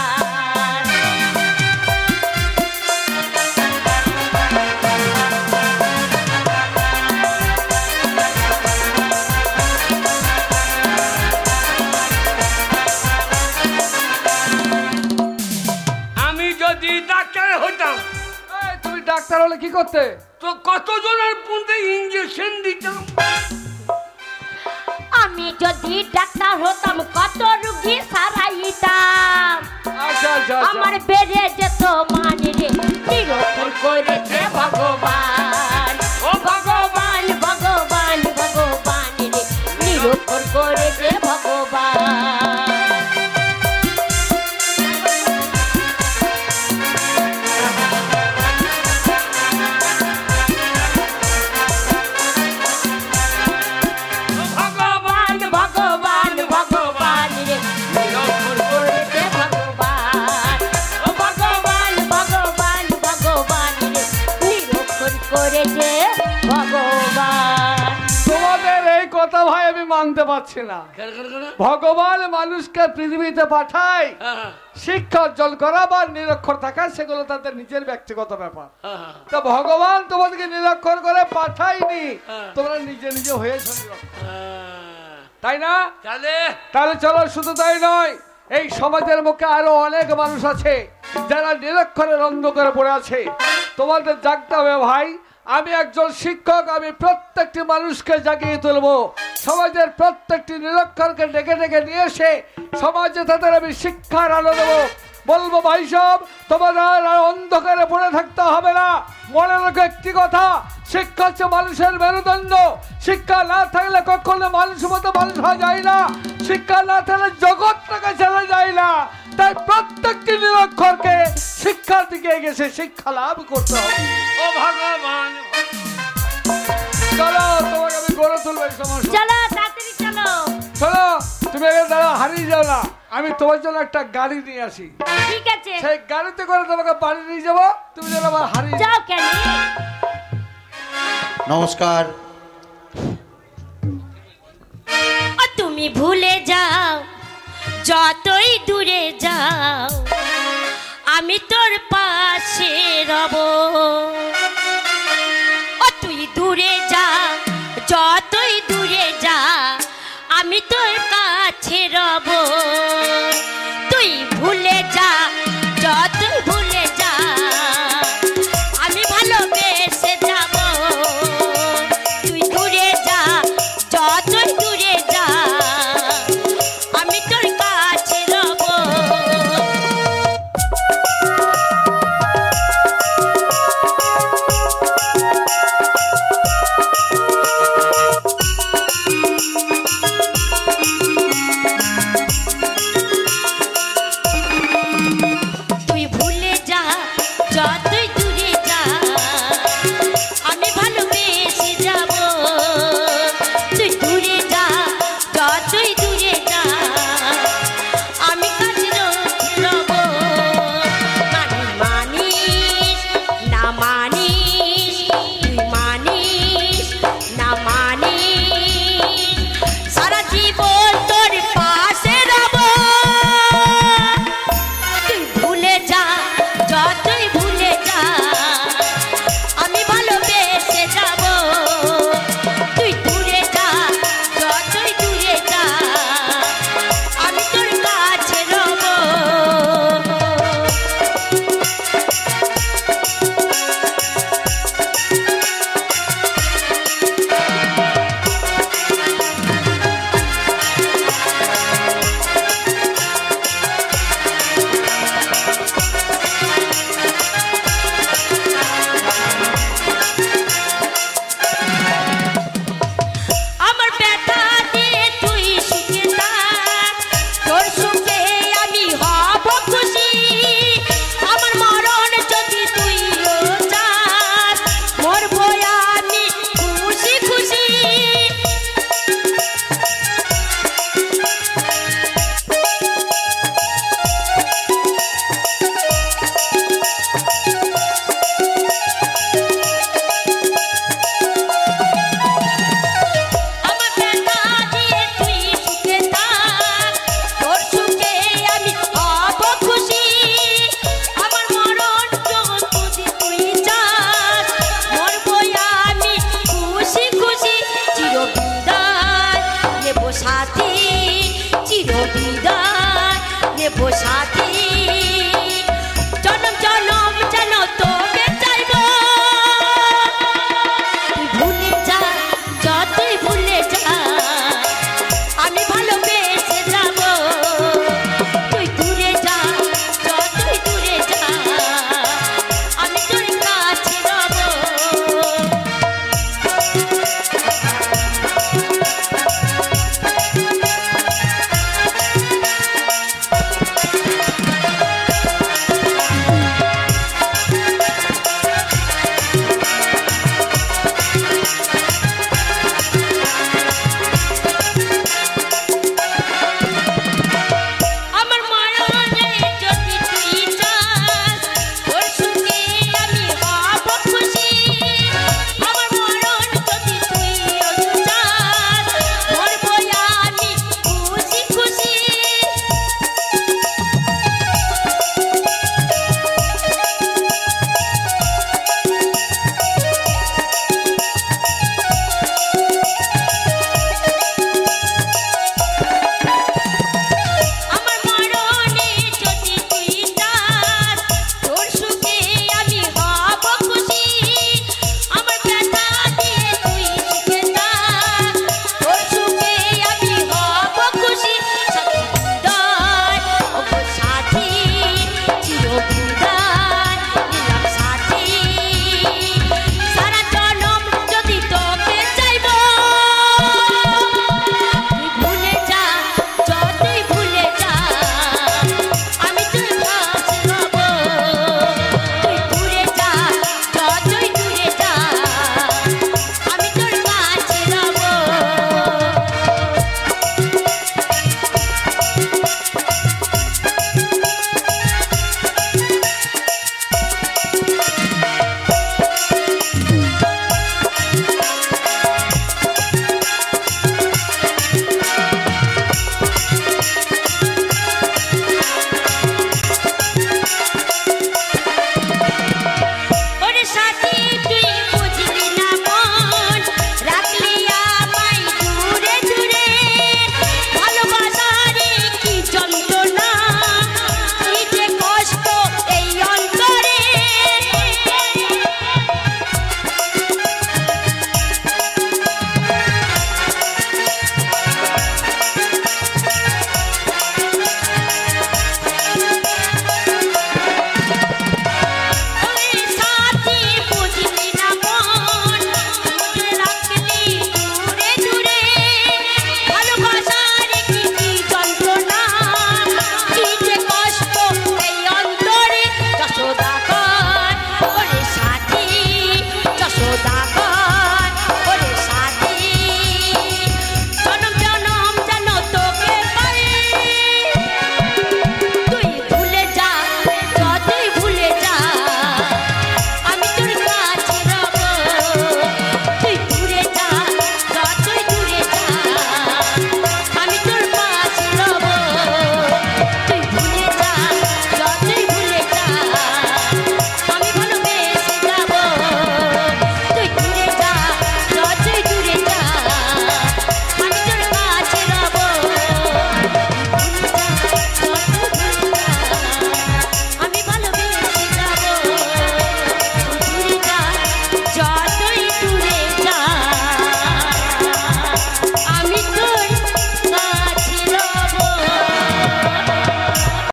Speaker 6: ডাক্তার হলে কি করতে?
Speaker 2: তো কতজনের পুঁতে ইনজেকশন দিতাম।
Speaker 4: আমি যদি ডাক্তার হতাম কত রোগী সারাইতাম। আমার বেড়ে যেত মান রে, নিরক্ষর করেছে ভগবান। ও ভগবান, ভগবান, ভগবান রে, নিরক্ষর করেছে ভগবান।
Speaker 6: মানতে পারছি না। ভগবান মানুষকে পৃথিবীতে পাঠায় শিক্ষা অর্জন করা বা নিরক্ষর থাকা, সেগুলো তাদের নিজের ব্যক্তিগত ব্যাপার। তো ভগবান তোমাদেরকে নিরক্ষর করে পাঠায়নি, তোমরা নিজে নিজে হয়েছো নিরক্ষর, তাই না? তাহলে চলো, শুধু তাই নয়, এই সমাজের মুখে আরো অনেক মানুষ আছে যারা নিরক্ষরের অন্ধকারে পড়ে আছে। তোমাদের জাগতে হবে ভাই। আমি একজন শিক্ষক, আমি প্রত্যেকটি মানুষকে জাগিয়ে তুলবো। সমাজের প্রত্যেকটি নিরক্ষরকে ডেকে ডেকে নিয়ে এসে সমাজে তাদের আমি শিক্ষার আলো দেবো। বলবো ভাই সব, তোমাদের অন্ধকারে পড়ে থাকতে হবে না। মনে রাখো একটি কথা, শিক্ষা হচ্ছে মানুষের মেরুদণ্ড। শিক্ষা না থাকলে কখনো মানুষের মতো মানুষ হওয়া যায় না। শিক্ষা না থাকলে জগৎটাকে চলে যায় না। তাই প্রত্যেকটি নিরক্ষরকে শিক্ষার দিকে গেছে শিক্ষা লাভ করতে হবে।
Speaker 2: ও ভগবান,
Speaker 6: চলো তোমাকে আমি গড়ে তুলবো এই সমস্যা।
Speaker 4: চলো তাড়াতাড়ি চলো।
Speaker 6: চলো, তুমি এখানে দাঁড়া, হারিয়ে যাও না। আমি তোমার জন্য একটা গাড়ি নিয়ে আসি।
Speaker 4: ঠিক আছে,
Speaker 6: সেই গাড়িতে করে তোমাকে বাড়ি নিয়ে যাবো, তুমি যেন আবার হারিয়ে
Speaker 4: যাও। কেন?
Speaker 1: নমস্কার।
Speaker 4: তুমি ভুলে যাও যতই দূরে যাও আমি তোর পাশে রব ও তুই দূরে যা যতই দূরে যা আমি তোর কাছে রব তুই ভুলে যা যতই ভুলে যা আমি ভালোবেসে যাব তুই দূরে যা যতই দূরে যা আমি তোর কাছে রব তুই ভুলে যা যত